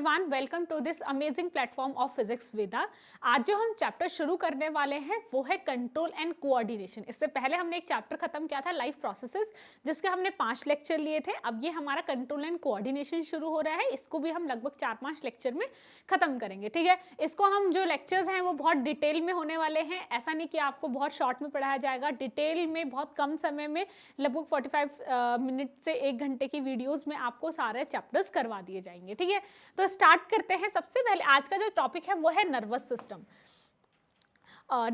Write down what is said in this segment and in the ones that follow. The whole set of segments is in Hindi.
Everyone, welcome to this amazing platform of physics Veda. आज जो हम चैप्टर शुरू करने वाले हैं वो है कंट्रोल एंड कोऑर्डिनेशन। इससे पहले हमने एक चैप्टर खत्म किया था लाइफ प्रोसेसेस, जिसके हमने 5 लेक्चर लिए थे। अब ये हमारा कंट्रोल एंड कोऑर्डिनेशन शुरू हो रहा है। इसको भी हम लगभग 4-5 लेक्चर में खत्म करेंगे, ठीक है। इसको हम जो लेक्चर्स हैं वो बहुत डिटेल में होने वाले हैं। ऐसा नहीं कि आपको बहुत शॉर्ट में पढ़ाया जाएगा, डिटेल में बहुत कम समय में लगभग 45 मिनट से 1 घंटे की वीडियोस में आपको सारे चैप्टर्स करवा दिए जाएंगे, ठीक है। तो स्टार्ट करते हैं। सबसे पहले आज का जो टॉपिक है वो है nervous system.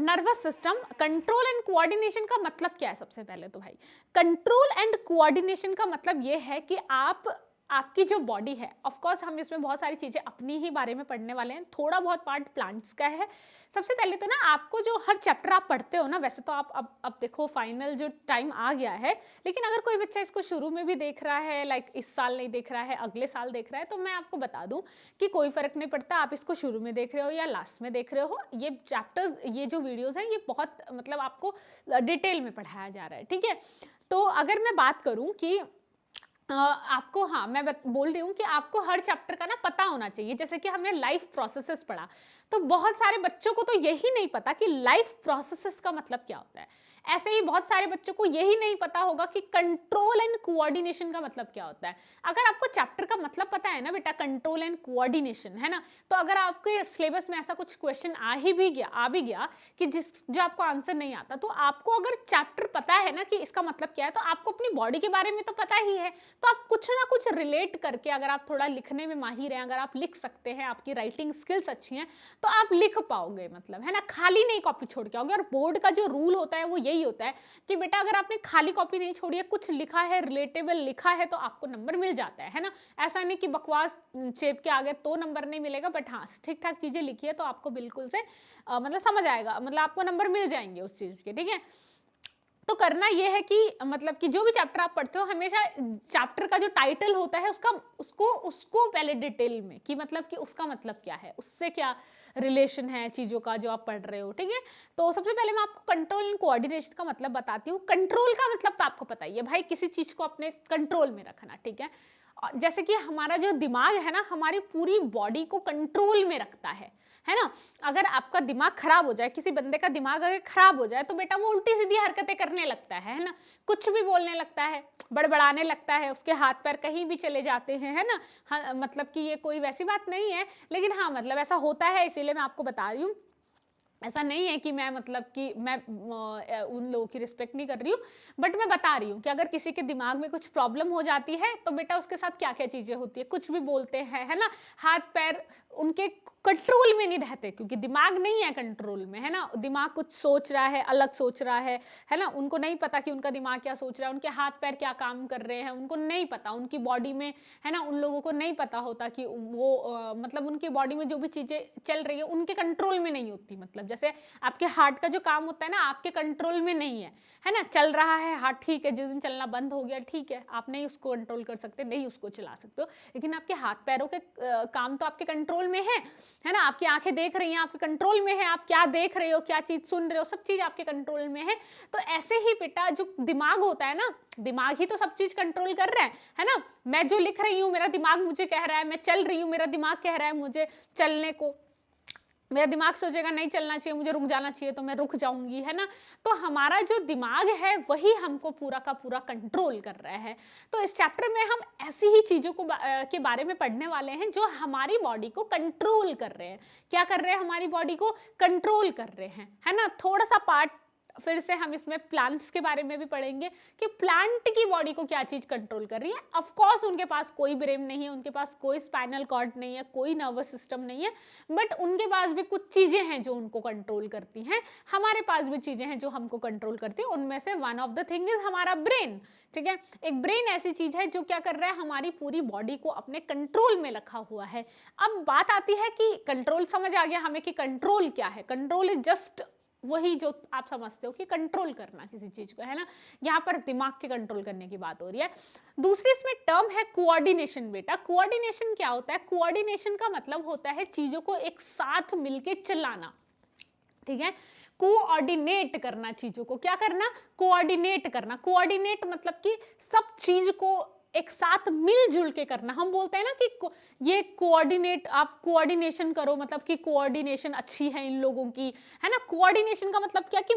Nervous system, control and coordination का मतलब क्या है? सबसे पहले तो भाई, कंट्रोल एंड कोऑर्डिनेशन का मतलब ये है कि आपकी जो बॉडी है, ऑफ कोर्स हम इसमें बहुत सारी चीजें अपनी ही बारे में पढ़ने वाले हैं, थोड़ा बहुत पार्ट प्लांट्स का है। सबसे पहले तो ना आपको जो हर चैप्टर आप पढ़ते हो ना, वैसे तो आप अब देखो फाइनल जो टाइम आ गया है, लेकिन अगर कोई बच्चा इसको शुरू में भी देख रहा है, लाइक इस साल नहीं देख रहा है, अगले साल देख रहा है, तो मैं आपको बता दूं कि कोई फर्क नहीं पड़ता आप इसको शुरू में देख रहे हो या लास्ट में देख रहे हो। ये चैप्टर्स, ये जो वीडियोस हैं, ये बहुत मतलब आपको डिटेल में पढ़ाया जा रहा है, ठीक है। तो अगर मैं बात करूं कि आपको, हाँ मैं बोल रही हूँ कि आपको हर चैप्टर का ना पता होना चाहिए। जैसे कि हमने लाइफ प्रोसेसेस पढ़ा, तो बहुत सारे बच्चों को तो यही नहीं पता कि लाइफ प्रोसेसेस का मतलब क्या होता है। ऐसे ही बहुत सारे बच्चों को यही नहीं पता होगा कि कंट्रोल एंड कोऑर्डिनेशन का मतलब क्या होता है। अगर आपको चैप्टर का मतलब पता है ना बेटा, कंट्रोल एंड कोऑर्डिनेशन, है ना, तो अगर आपके सिलेबस में ऐसा कुछ क्वेश्चन आ भी गया कि जो आपको आंसर नहीं आता, तो आपको अगर चैप्टर पता है ना कि इसका मतलब क्या है, तो आपको अपनी बॉडी के बारे में तो पता ही है। तो आप कुछ ना कुछ रिलेट करके, अगर आप थोड़ा लिखने में माहिर हैं, अगर आप लिख सकते हैं, आपकी राइटिंग स्किल्स अच्छी हैं, तो आप लिख पाओगे, मतलब, है ना, खाली नहीं कॉपी छोड़ के आओगे। और बोर्ड का जो रूल होता है वो यही होता है कि बेटा अगर आपने खाली कॉपी नहीं छोड़ी है, कुछ लिखा है, रिलेटेबल लिखा है, तो आपको नंबर मिल जाता है ना। ऐसा नहीं कि बकवास चेप के आगे तो नंबर नहीं मिलेगा, बट हाँ ठीक ठाक चीजें लिखी है तो आपको बिल्कुल से मतलब समझ आएगा, मतलब आपको नंबर मिल जाएंगे उस चीज के, ठीक है। तो करना यह है कि मतलब कि जो भी चैप्टर आप पढ़ते हो, हमेशा चैप्टर का जो टाइटल होता है उसको पहले डिटेल में, कि मतलब कि उसका मतलब क्या है, उससे क्या रिलेशन है चीजों का जो आप पढ़ रहे हो, ठीक है। तो सबसे पहले मैं आपको कंट्रोल एंड कोऑर्डिनेशन का मतलब बताती हूँ। कंट्रोल का मतलब तो आपको पता ही है भाई, किसी चीज को अपने कंट्रोल में रखना, ठीक है। जैसे कि हमारा जो दिमाग है ना, हमारी पूरी बॉडी को कंट्रोल में रखता है ना। अगर आपका दिमाग खराब हो जाए, किसी बंदे का दिमाग अगर खराब हो जाए, तो बेटा वो उल्टी सीधी हरकतें करने लगता है ना, कुछ भी बोलने लगता है, बड़बड़ाने लगता है, उसके हाथ पैर कहीं भी चले जाते हैं, है ना। हाँ, मतलब कि ये कोई वैसी बात नहीं है, लेकिन हाँ मतलब ऐसा होता है, इसीलिए मैं आपको बता रही हूँ। ऐसा नहीं है कि मैं मतलब कि मैं उन लोगों की रिस्पेक्ट नहीं कर रही हूँ, बट मैं बता रही हूँ कि अगर किसी के दिमाग में कुछ प्रॉब्लम हो जाती है, तो बेटा उसके साथ क्या क्या चीजें होती है, कुछ भी बोलते हैं, है ना, हाथ पैर उनके कंट्रोल में नहीं रहते, क्योंकि दिमाग नहीं है कंट्रोल में, है ना। दिमाग कुछ सोच रहा है, अलग सोच रहा है ना। उनको नहीं पता कि उनका दिमाग क्या सोच रहा है, उनके हाथ पैर क्या काम कर रहे हैं, उनको नहीं पता, उनकी बॉडी में, है ना, उन लोगों को नहीं पता होता कि वो मतलब उनकी बॉडी में जो भी चीजें चल रही है उनके कंट्रोल में नहीं होती। मतलब जैसे आपके हार्ट का जो काम होता है ना, आपके कंट्रोल में नहीं है ना। चल रहा है हार्ट, ठीक है, जिस दिन चलना बंद हो गया, ठीक है, आप नहीं उसको कंट्रोल कर सकते, नहीं उसको चला सकते हो, लेकिन आपके हाथ पैरों के काम तो आपके कंट्रोल में है ना। आपकी आंखें देख रही हैं, आपके कंट्रोल में है, आप क्या देख रहे हो, क्या चीज सुन रहे हो, सब चीज आपके कंट्रोल में है। तो ऐसे ही बेटा जो दिमाग होता है ना, दिमाग ही तो सब चीज कंट्रोल कर रहा है ना। मैं जो लिख रही हूँ, मेरा दिमाग मुझे कह रहा है, मैं चल रही हूँ, मेरा दिमाग कह रहा है मुझे चलने को, मेरा दिमाग सोचेगा नहीं चलना चाहिए, मुझे रुक जाना चाहिए, तो मैं रुक जाऊंगी, है ना। तो हमारा जो दिमाग है वही हमको पूरा का पूरा कंट्रोल कर रहा है। तो इस चैप्टर में हम ऐसी ही चीजों को के बारे में पढ़ने वाले हैं जो हमारी बॉडी को कंट्रोल कर रहे हैं। क्या कर रहे हैं? हमारी बॉडी को कंट्रोल कर रहे हैं, है ना। थोड़ा सा पार्ट फिर से हम इसमें प्लांट्स के बारे में भी पढ़ेंगे कि प्लांट की बॉडी को क्या चीज कंट्रोल कर रही है। ऑफ कोर्स उनके पास कोई ब्रेन नहीं है, उनके पास कोई स्पाइनल कॉर्ड नहीं है, कोई नर्वस सिस्टम नहीं है, बट उनके पास भी कुछ चीजें हैं जो उनको कंट्रोल करती हैं। हमारे पास भी चीजें हैं जो हमको कंट्रोल करती है। उनमें से one of the thing is हमारा ब्रेन, ठीक है। एक ब्रेन ऐसी चीज है जो क्या कर रहा है, हमारी पूरी बॉडी को अपने कंट्रोल में रखा हुआ है। अब बात आती है कि कंट्रोल, समझ आ गया हमें कि कंट्रोल क्या है। कंट्रोल इज जस्ट वही जो आप समझते हो कि कंट्रोल करना किसी चीज को, है ना। यहाँ पर दिमाग के कंट्रोल करने की बात हो रही है। दूसरी इसमें टर्म है कोऑर्डिनेशन। बेटा कोऑर्डिनेशन क्या होता है? कोऑर्डिनेशन का मतलब होता है चीजों को एक साथ मिलके चलाना, ठीक है। कोऑर्डिनेट करना चीजों को, क्या करना? कोऑर्डिनेट करना। कोऑर्डिनेट मतलब कि सब चीज को एक साथ मिलजुल के करना। हम बोलते हैं ना कि ये कोऑर्डिनेट, आप कोऑर्डिनेशन करो, मतलब कि कोऑर्डिनेशन अच्छी है इन लोगों की, है ना। कोऑर्डिनेशन का मतलब क्या कि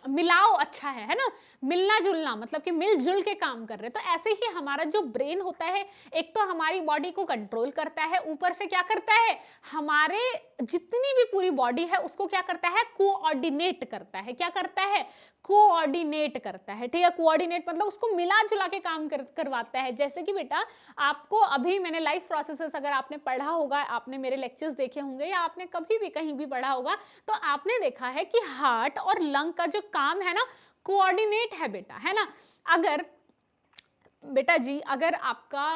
मिलाव अच्छा है ना, मिलना जुलना, मतलब कि मिलजुल के काम कर रहे हैं। तो ऐसे ही हमारा जो ब्रेन होता है, एक तो हमारी बॉडी को कंट्रोल करता है, ऊपर से क्या करता है, हमारे जितनी भी पूरी बॉडी है उसको क्या करता है, कोऑर्डिनेट करता है। क्या करता है, कोऑर्डिनेट करता है, ठीक है। कोऑर्डिनेट मतलब उसको मिला जुला के काम करवाता है। जैसे कि बेटा आपको अभी मैंने लाइफ प्रोसेसेस, अगर आपने पढ़ा होगा, आपने मेरे लेक्चर्स देखे होंगे या आपने कभी भी कहीं भी पढ़ा होगा, तो आपने देखा है कि हार्ट और लंग का जो काम है ना, कोऑर्डिनेट है बेटा, है ना। अगर बेटा जी, अगर आपका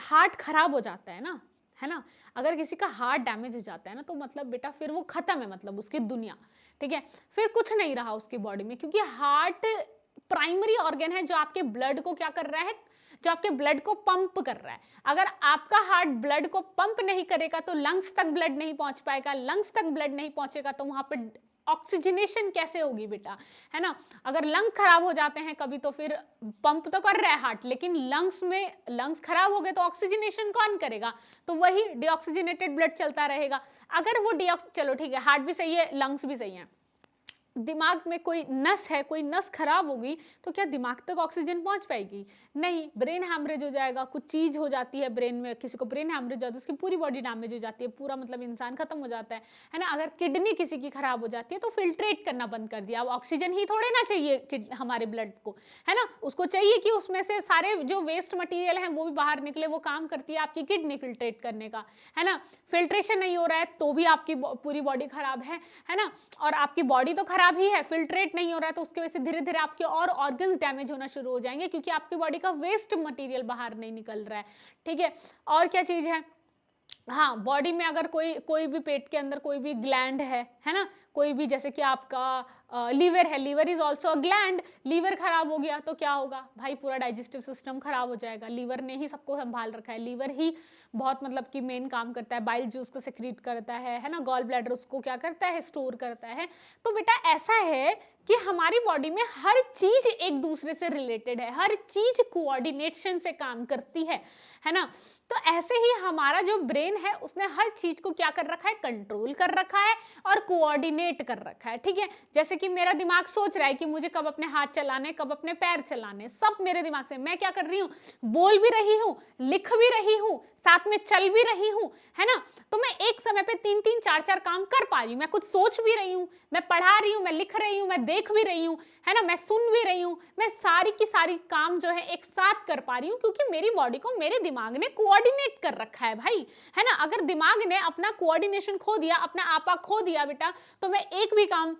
हार्ट खराब हो जाता है ना, अगर किसी का हार्ट डैमेज हो जाता है ना, तो मतलब बेटा फिर वो खत्म है, मतलब उसकी दुनिया, ठीक है। फिर कुछ नहीं रहा उसकी बॉडी में, क्योंकि हार्ट प्राइमरी ऑर्गन है जो आपके ब्लड को क्या कर रहा है, जो आपके ब्लड को पंप कर रहा है। अगर आपका हार्ट ब्लड को पंप नहीं करेगा तो लंग्स तक ब्लड नहीं पहुंच पाएगा, लंग्स तक ब्लड नहीं पहुंचेगा तो वहां पे ऑक्सीजनेशन कैसे होगी बेटा, है ना। अगर लंग खराब हो जाते हैं कभी, तो फिर पंप तो कर रहा है हार्ट, लेकिन लंग्स खराब हो गए तो ऑक्सीजनेशन कौन करेगा, तो वही डिऑक्सीजनेटेड ब्लड चलता रहेगा। अगर वो चलो ठीक है, हार्ट भी सही है, लंग्स भी सही है, दिमाग में कोई नस है, कोई नस खराब होगी तो क्या दिमाग तक ऑक्सीजन पहुंच पाएगी, नहीं। ब्रेन हैमरेज हो जाएगा, कुछ चीज हो जाती है ब्रेन में, किसी को ब्रेन हैमरेज हो जाता है, उसकी पूरी बॉडी डैमेज हो जाती है, पूरा मतलब इंसान खत्म हो जाता है ना। अगर किडनी किसी की खराब हो जाती है तो फिल्ट्रेट करना बंद कर दिया, अब ऑक्सीजन ही थोड़े ना चाहिए हमारे ब्लड को, है ना। उसको चाहिए कि उसमें से सारे जो वेस्ट मटीरियल है वो भी बाहर निकले, वो काम करती है आपकी किडनी फिल्ट्रेट करने का, है ना। फिल्ट्रेशन नहीं हो रहा है तो भी आपकी पूरी बॉडी खराब है ना। और आपकी बॉडी तो खराब ही है, फिल्ट्रेट नहीं हो रहा है, तो उसकी वजह से धीरे धीरे आपके और ऑर्गन्स डैमेज होना शुरू हो जाएंगे, क्योंकि आपकी बॉडी का वेस्ट मटेरियल बाहर नहीं निकल रहा है, ठीक है। और क्या चीज है, हाँ, बॉडी में अगर कोई भी पेट के अंदर कोई भी ग्लैंड है ना, कोई भी, जैसे कि आपका लीवर है, liver is also a gland, liver खराब हो गया तो क्या होगा भाई, पूरा डाइजेस्टिव सिस्टम खराब हो जाएगा। लीवर ने ही सबको संभाल रखा है, लीवर ही बहुत मतलब कि मेन काम करता है, बाइल जूस को सेक्रीट करता है ना, गॉल ब्लैडर उसको क्या करता है, स्टोर करता है। तो बेटा ऐसा है कि हमारी बॉडी में हर चीज एक दूसरे से रिलेटेड है, हर चीज कोऑर्डिनेशन से काम करती है ना। तो ऐसे ही हमारा जो ब्रेन है उसने हर चीज को क्या कर रखा है, कंट्रोल कर रखा है और कोऑर्डिनेट कर रखा है, ठीक है। जैसे कि मेरा दिमाग सोच रहा है कि मुझे कब अपने हाथ चलाने, कब अपने पैर चलाने, सब मेरे दिमाग से, मैं क्या कर रही हूँ, बोल भी रही हूँ, लिख भी रही हूँ, साथ में चल भी रही हूँ, है ना। तो मैं एक समय पे 3-3 4-4 काम कर पा रही हूँ, मैं कुछ सोच भी रही हूँ, मैं पढ़ा रही हूँ, मैं लिख रही हूँ, मैं देख भी रही हूँ, है ना, मैं सुन भी रही हूँ, मैं सारी की सारी काम जो है एक साथ कर पा रही हूँ, क्योंकि मेरी बॉडी को मेरे दिमाग ने कोऑर्डिनेट कर रखा है भाई, है ना। अगर दिमाग ने अपना कोऑर्डिनेशन खो दिया, अपना आपा खो दिया बेटा, तो मैं एक भी काम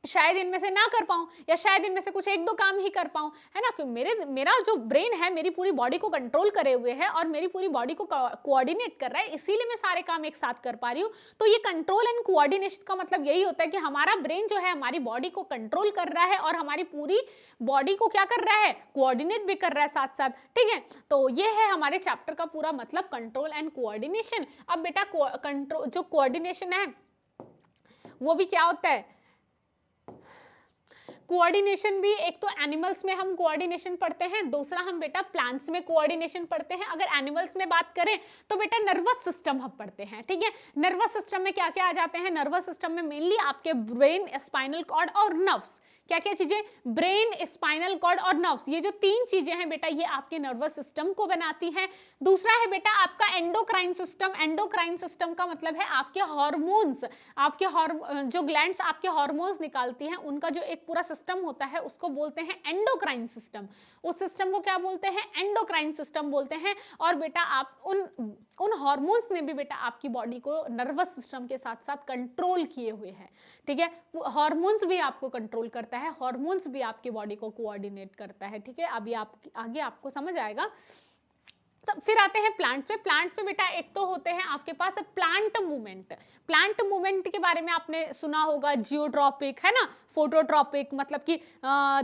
शायद इनमें से ना कर पाऊं, या शायद इनमें से कुछ एक दो काम ही कर पाऊं, है ना। क्योंकि मेरा जो ब्रेन है मेरी पूरी बॉडी को कंट्रोल करे हुए है और मेरी पूरी बॉडी को कोऑर्डिनेट कर रहा है, इसीलिए मैं सारे काम एक साथ कर पा रही हूँ। तो ये कंट्रोल एंड कोऑर्डिनेशन का मतलब यही होता है कि हमारा ब्रेन जो है हमारी बॉडी को कंट्रोल कर रहा है और हमारी पूरी बॉडी को क्या कर रहा है, कोऑर्डिनेट भी कर रहा है साथ साथ, ठीक है। तो ये है हमारे चैप्टर का पूरा मतलब, कंट्रोल एंड कोऑर्डिनेशन। अब बेटा कंट्रोल जो कोऑर्डिनेशन है वो भी क्या होता है, कोऑर्डिनेशन भी एक तो एनिमल्स में हम कोऑर्डिनेशन पढ़ते हैं, दूसरा हम बेटा प्लांट्स में कोऑर्डिनेशन पढ़ते हैं। अगर एनिमल्स में बात करें तो बेटा नर्वस सिस्टम हम पढ़ते हैं, ठीक है। नर्वस सिस्टम में क्या क्या आ जाते हैं, नर्वस सिस्टम में मेनली आपके ब्रेन, स्पाइनल कॉर्ड और नर्व्स। क्या क्या चीजें, ब्रेन, स्पाइनल कॉर्ड और नर्व्स, ये जो तीन चीजें हैं बेटा ये आपके नर्वस सिस्टम को बनाती हैं। दूसरा है बेटा आपका एंडोक्राइन सिस्टम। एंडोक्राइन सिस्टम का मतलब है आपके हार्मोन्स, आपके जो ग्लैंड्स आपके हार्मोन्स निकालती हैं उनका जो एक पूरा सिस्टम होता है उसको बोलते हैं एंडोक्राइन सिस्टम। उस सिस्टम को क्या बोलते हैं, एंडोक्राइन सिस्टम बोलते हैं। और बेटा आप उन हार्मोन्स ने भी बेटा आपकी बॉडी को नर्वस सिस्टम के साथ साथ कंट्रोल किए हुए हैं, ठीक है। हार्मोन्स भी आपको कंट्रोल करता है, हार्मोन्स भी आपकी बॉडी को कोऑर्डिनेट करता है, ठीक है। अभी आगे आपको समझ आएगा। फिर आते हैं प्लांट्स पे। प्लांट्स पे बेटा एक तो होते हैं आपके पास प्लांट मूवमेंट। प्लांट मूवमेंट के बारे में आपने सुना होगा, जियोट्रॉपिक है ना, फोटोट्रॉपिक, मतलब कि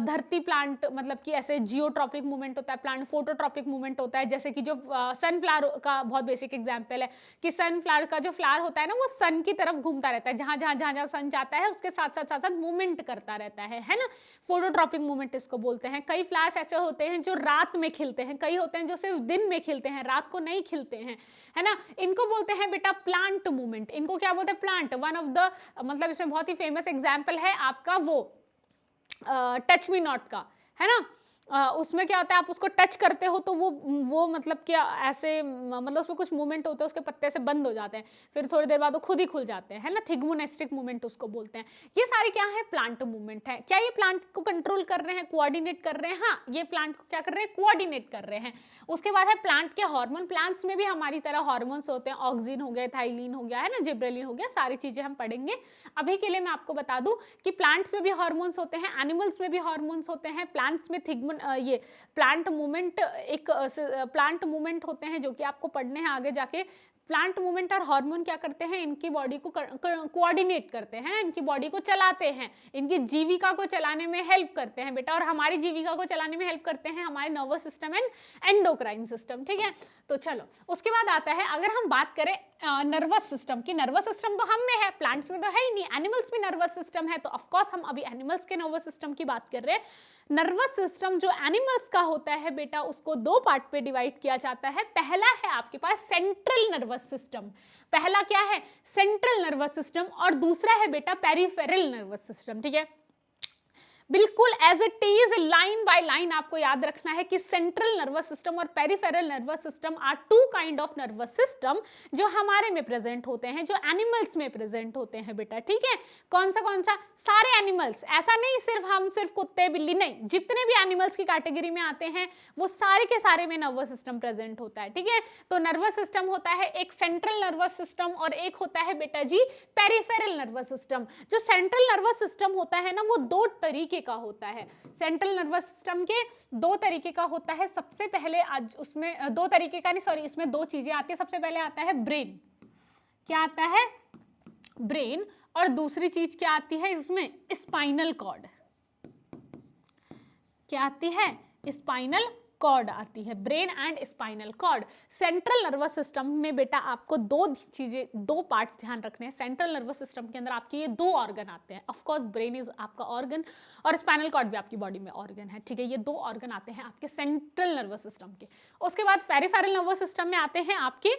धरती प्लांट, मतलब कि ऐसे जियोट्रॉपिक मूवमेंट होता है, प्लांट फोटोट्रॉपिक मूवमेंट होता है। जैसे कि जो सनफ्लावर का बहुत बेसिक एग्जांपल है कि सनफ्लावर का जो फ्लावर होता है ना, वो सन की तरफ घूमता रहता है, जहां जहां जहां जहां सन जाता है उसके साथ साथ साथ साथ मूवमेंट करता रहता है ना, फोटोट्रॉपिक मूवमेंट इसको बोलते हैं। कई फ्लावर्स ऐसे होते हैं जो रात में खिलते हैं, कई होते हैं जो सिर्फ दिन में खिलते हैं, रात को नहीं खिलते हैं, है ना, इनको बोलते हैं बेटा प्लांट मूवमेंट। इनको क्या बोलते हैं? प्लांट। वन ऑफ द, मतलब इसमें बहुत ही फेमस एग्जांपल है आपका वो टच मी नॉट का, है ना। उसमें क्या होता है, आप उसको टच करते हो तो वो मतलब क्या ऐसे, मतलब उसमें कुछ मूवमेंट होते हैं, उसके पत्ते से बंद हो जाते हैं, फिर थोड़ी देर बाद वो खुद ही खुल जाते हैं, है ना, थिग्मोनेस्टिक मूवमेंट उसको बोलते हैं। ये सारे क्या है? प्लांट मूवमेंट है। क्या ये प्लांट को कंट्रोल कर रहे हैं, कोऑर्डिनेट कर रहे हैं? हाँ, ये प्लांट को क्या कर रहे हैं? कोऑर्डिनेट कर रहे हैं। उसके बाद है प्लांट के हार्मोन। प्लांट्स में भी हमारी तरह हार्मोन्स होते हैं, ऑक्सिन हो गया, थाइलिन हो गया, है ना, जिब्रेलिन हो गया, सारी चीजें हम पढ़ेंगे। अभी के लिए मैं आपको बता दूं कि प्लांट्स में भी हार्मोन्स होते हैं, एनिमल्स में भी हार्मोन्स होते हैं। प्लांट्स में ये प्लांट मूवमेंट, एक प्लांट मूवमेंट होते हैं जो कि आपको पढ़ने हैं आगे जाके। प्लांट मूवमेंट और हार्मोन क्या करते हैं? इनकी बॉडी को कोऑर्डिनेट करते हैं, इनकी बॉडी को चलाते हैं, इनकी जीविका को चलाने में हेल्प करते हैं बेटा। और हमारी जीविका को चलाने में हेल्प करते हैं हमारे nervous system and endocrine system, ठीक है। तो चलो, उसके बाद आता है, अगर हम बात करें नर्वस सिस्टम की, नर्वस सिस्टम तो हम में है, प्लांट्स में तो है ही नहीं, एनिमल्स में नर्वस सिस्टम है, तो ऑफकोर्स हम अभी एनिमल्स के नर्वस सिस्टम की बात कर रहे हैं। नर्वस सिस्टम जो एनिमल्स का होता है बेटा, उसको दो पार्ट पे डिवाइड किया जाता है। पहला है आपके पास सेंट्रल नर्वस सिस्टम। पहला क्या है? Central nervous system. और दूसरा है बेटा पेरिफेरल नर्वस सिस्टम, ठीक है। बिल्कुल as it is, line by line आपको याद रखना है कि सेंट्रल नर्वस सिस्टम और peripheral nervous system are two kind of nervous system जो हमारे में प्रेजेंट होते हैं, जो एनिमल्स में प्रेजेंट होते हैं बेटा, ठीक है। कौन सा? सारे एनिमल्स, ऐसा नहीं सिर्फ कुत्ते बिल्ली, नहीं, जितने भी एनिमल्स की कैटेगरी में आते हैं वो सारे के सारे में नर्वस सिस्टम प्रेजेंट होता है, ठीक है। तो नर्वस सिस्टम होता है एक सेंट्रल नर्वस सिस्टम और एक होता है बेटा जी पेरिफेरल नर्वस सिस्टम। जो सेंट्रल नर्वस सिस्टम होता है ना, वो दो तरीके का होता है। सेंट्रल नर्वस सिस्टम के दो तरीके का होता है। सबसे पहले आज उसमें दो तरीके का नहीं, सॉरी, इसमें दो चीजें आती है। सबसे पहले आता है ब्रेन। क्या आता है? ब्रेन। और दूसरी चीज क्या आती है इसमें? Spinal cord. क्या आती है? स्पाइनल कॉर्ड आती है। Brain and spinal cord. Central nervous system में बेटा आपको दो चीजें, दो पार्ट्स ध्यान रखने हैं। सेंट्रल नर्वस सिस्टम के अंदर आपके ये दो ऑर्गन आते हैं। ऑफ कोर्स ब्रेन इज आपका ऑर्गन और स्पाइनल कॉर्ड भी आपकी बॉडी में ऑर्गन है, ठीक है। ये दो ऑर्गन आते हैं आपके सेंट्रल नर्वस सिस्टम के। उसके बाद पेरिफेरल नर्वस सिस्टम में आते हैं आपके,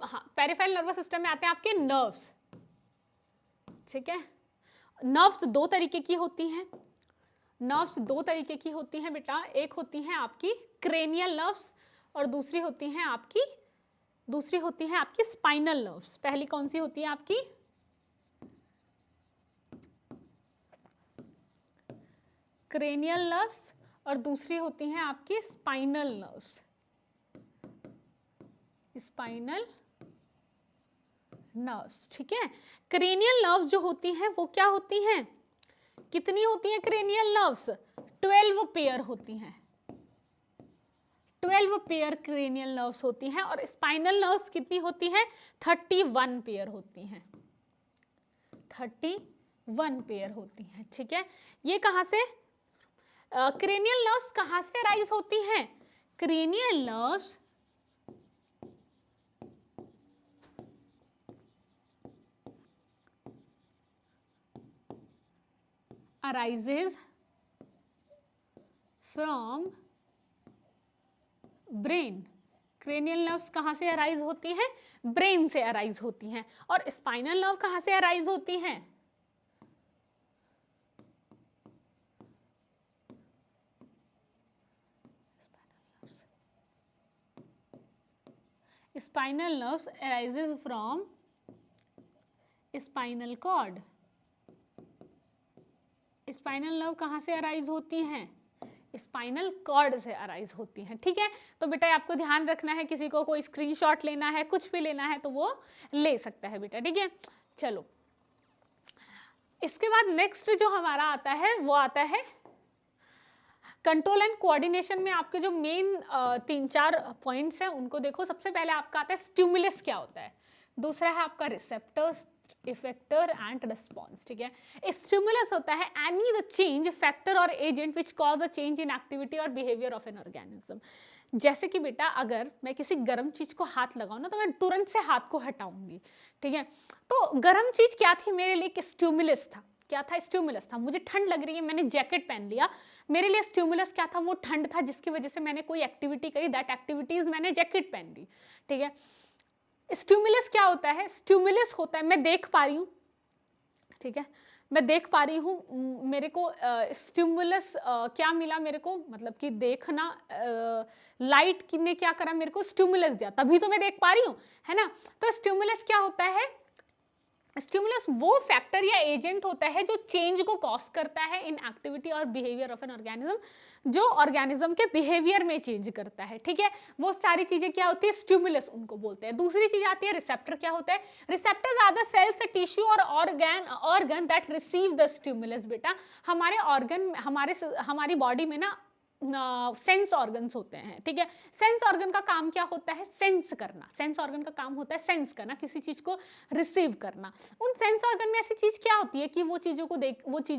हाँ, पेरिफेरल नर्वस सिस्टम में आते हैं आपके नर्व्स, ठीक है। नर्व्स दो तरीके की होती हैं। नर्व्स दो तरीके की होती हैं बेटा। एक होती हैं आपकी क्रेनियल नर्व्स और दूसरी होती हैं आपकी स्पाइनल नर्व्स। पहली कौन सी होती है आपकी? क्रेनियल नर्व्स और दूसरी होती हैं आपकी स्पाइनल नर्व्स। स्पाइनल नर्व्स, ठीक है। क्रेनियल नर्व्स जो होती हैं वो क्या होती हैं? कितनी होती हैं क्रेनियल नर्व्स? 12 पेयर होती हैं। 12 पेयर क्रेनियल नर्व्स होती हैं। और स्पाइनल नर्व्स कितनी होती हैं? 31 पेयर होती हैं। 31 पेयर होती हैं, ठीक है। ये कहां से क्रेनियल नर्व्स कहां से अराइज होती हैं? Cranial nerves arises from brain। Cranial nerves कहां से अराइज होती हैं? ब्रेन से अराइज होती हैं। और स्पाइनल नर्व कहां से अराइज होती हैं? Spinal nerves arises from spinal cord. Spinal nerve कहां से अराइज होती हैं? स्पाइनल कॉर्ड से अराइज होती हैं, ठीक है। तो बेटा आपको ध्यान रखना है, किसी को कोई स्क्रीनशॉट लेना है, कुछ भी लेना है तो वो ले सकता है बेटा, ठीक है। चलो, इसके बाद नेक्स्ट जो हमारा आता है वो आता है कंट्रोल एंड कोऑर्डिनेशन में आपके जो मेन 3-4 पॉइंट्स हैं उनको देखो। सबसे पहले आपका आता है स्टिमुलस क्या होता है, दूसरा है आपका रिसेप्टर्स, इफेक्टर एंड रिस्पॉन्स। ठीक है, स्टिमुलस होता है एनी द चेंज फैक्टर और agent which cause a change in activity और बिहेवियर ऑफ एन ऑर्गेनिज्म। जैसे कि बेटा अगर मैं किसी गर्म चीज को हाथ लगाऊं ना तो मैं तुरंत से हाथ को हटाऊंगी। ठीक है, तो गर्म चीज क्या थी मेरे लिए, एक स्टिमुलस था। क्या था, स्टिमुलस था। मुझे ठंड लग रही है, मैंने जैकेट पहन लिया, मेरे लिए स्टिमुलस क्या था, वो ठंड था जिसकी वजह से मैंने कोई एक्टिविटी करी, दैट एक्टिविटीज मैंने जैकेट पहन ली। ठीक है, स्टिमुलस क्या होता है, स्टिमुलस होता है मैं देख पा रही हूँ। ठीक है, मैं देख पा रही हूँ, मेरे को स्टिमुलस क्या मिला मेरे को, मतलब कि देखना, लाइट ने क्या करा, मेरे को स्टिमुलस दिया, तभी तो मैं देख पा रही हूँ, है ना। तो स्टिमुलस क्या होता है, स्टिमुलस वो फैक्टर या एजेंट होता है जो चेंज को कॉज करता है इन एक्टिविटी और बिहेवियर ऑफ एन ऑर्गेनिज्म, जो ऑर्गेनिज्म के बिहेवियर में चेंज करता है। ठीक है, वो सारी चीजें क्या होती है, स्टिमुलस उनको बोलते हैं। दूसरी चीज आती है रिसेप्टर। क्या होता है, receptors are the cells, tissue और organ that receive the stimulus. बेटा हमारे ऑर्गन, हमारी बॉडी में ना सेंस ऑर्गन्स होते हैं। ठीक है, सेंस ऑर्गन का काम क्या होता है, सेंस करना। सेंस ऑर्गन का काम होता है सेंस करना, किसी चीज को रिसीव करना। उन सेंस ऑर्गन में ऐसी चीज क्या होती है कि वो चीजों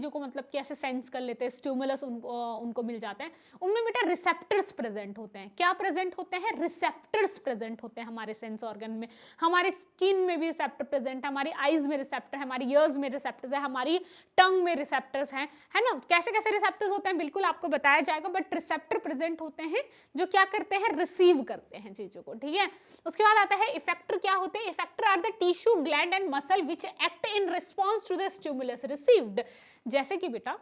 को मतलब कि ऐसे सेंस कर लेते हैं, स्टिमुलस उनको मिल जाते हैं। उनमें बेटा रिसेप्टर्स प्रेजेंट होते हैं। क्या प्रेजेंट होते हैं, रिसेप्टर्स प्रेजेंट होते हैं हमारे सेंस ऑर्गन में। हमारी स्किन में भी रिसेप्टर प्रेजेंट है, हमारी आईज में रिसेप्टर है, हमारी ईयर्स में रिसेप्टर्स है, हमारी टंग में रिसेप्टर्स हैं, है ना। कैसे कैसे रिसेप्टर्स होते हैं बिल्कुल आपको बताया जाएगा, बट रिसेप्टर प्रेजेंट होते हैं जो क्या करते हैं, रिसीव करते हैं चीजों को। ठीक है, उसके बाद आता है इफेक्टर। क्या होते हैं, effector are the tissue, gland and muscle which act in response to the stimulus received. जैसे कि बेटा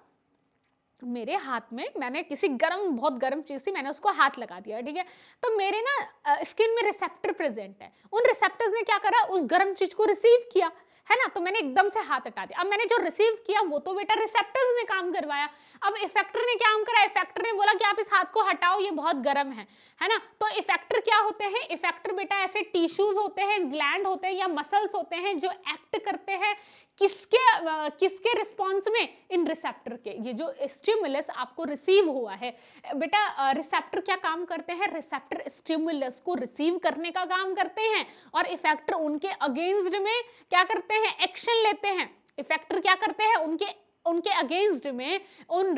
मेरे हाथ में, मैंने किसी बहुत गर्म चीज थी, मैंने उसको हाथ लगा दिया। ठीक है, तो मेरे ना स्किन में रिसेप्टर प्रेजेंट है, उन रिसेप्टर्स ने क्या करा, उस गर्म चीज को रिसीव किया, है ना। तो मैंने एकदम से हाथ हटा दिया। अब मैंने जो रिसीव किया वो तो बेटा रिसेप्टर्स ने काम करवाया। अब इफेक्टर ने क्या काम करा, इफेक्टर ने बोला कि आप इस हाथ को हटाओ, ये बहुत गर्म है ना। तो इफेक्टर क्या होते हैं, इफेक्टर बेटा ऐसे टिश्यूज होते हैं, ग्लैंड होते हैं या मसल्स होते हैं जो एक्ट करते हैं किसके रिस्पॉन्स में, इन रिसेप्टर के। ये जो स्टिमुलस आपको रिसीव हुआ है बेटा, रिसेप्टर क्या काम करते हैं, रिसेप्टर स्टिमुलस को रिसीव करने का काम करते हैं, और इफेक्टर उनके अगेंस्ट में क्या करते हैं, एक्शन लेते हैं। इफेक्टर क्या करते हैं, उनके अगेंस्ट में उन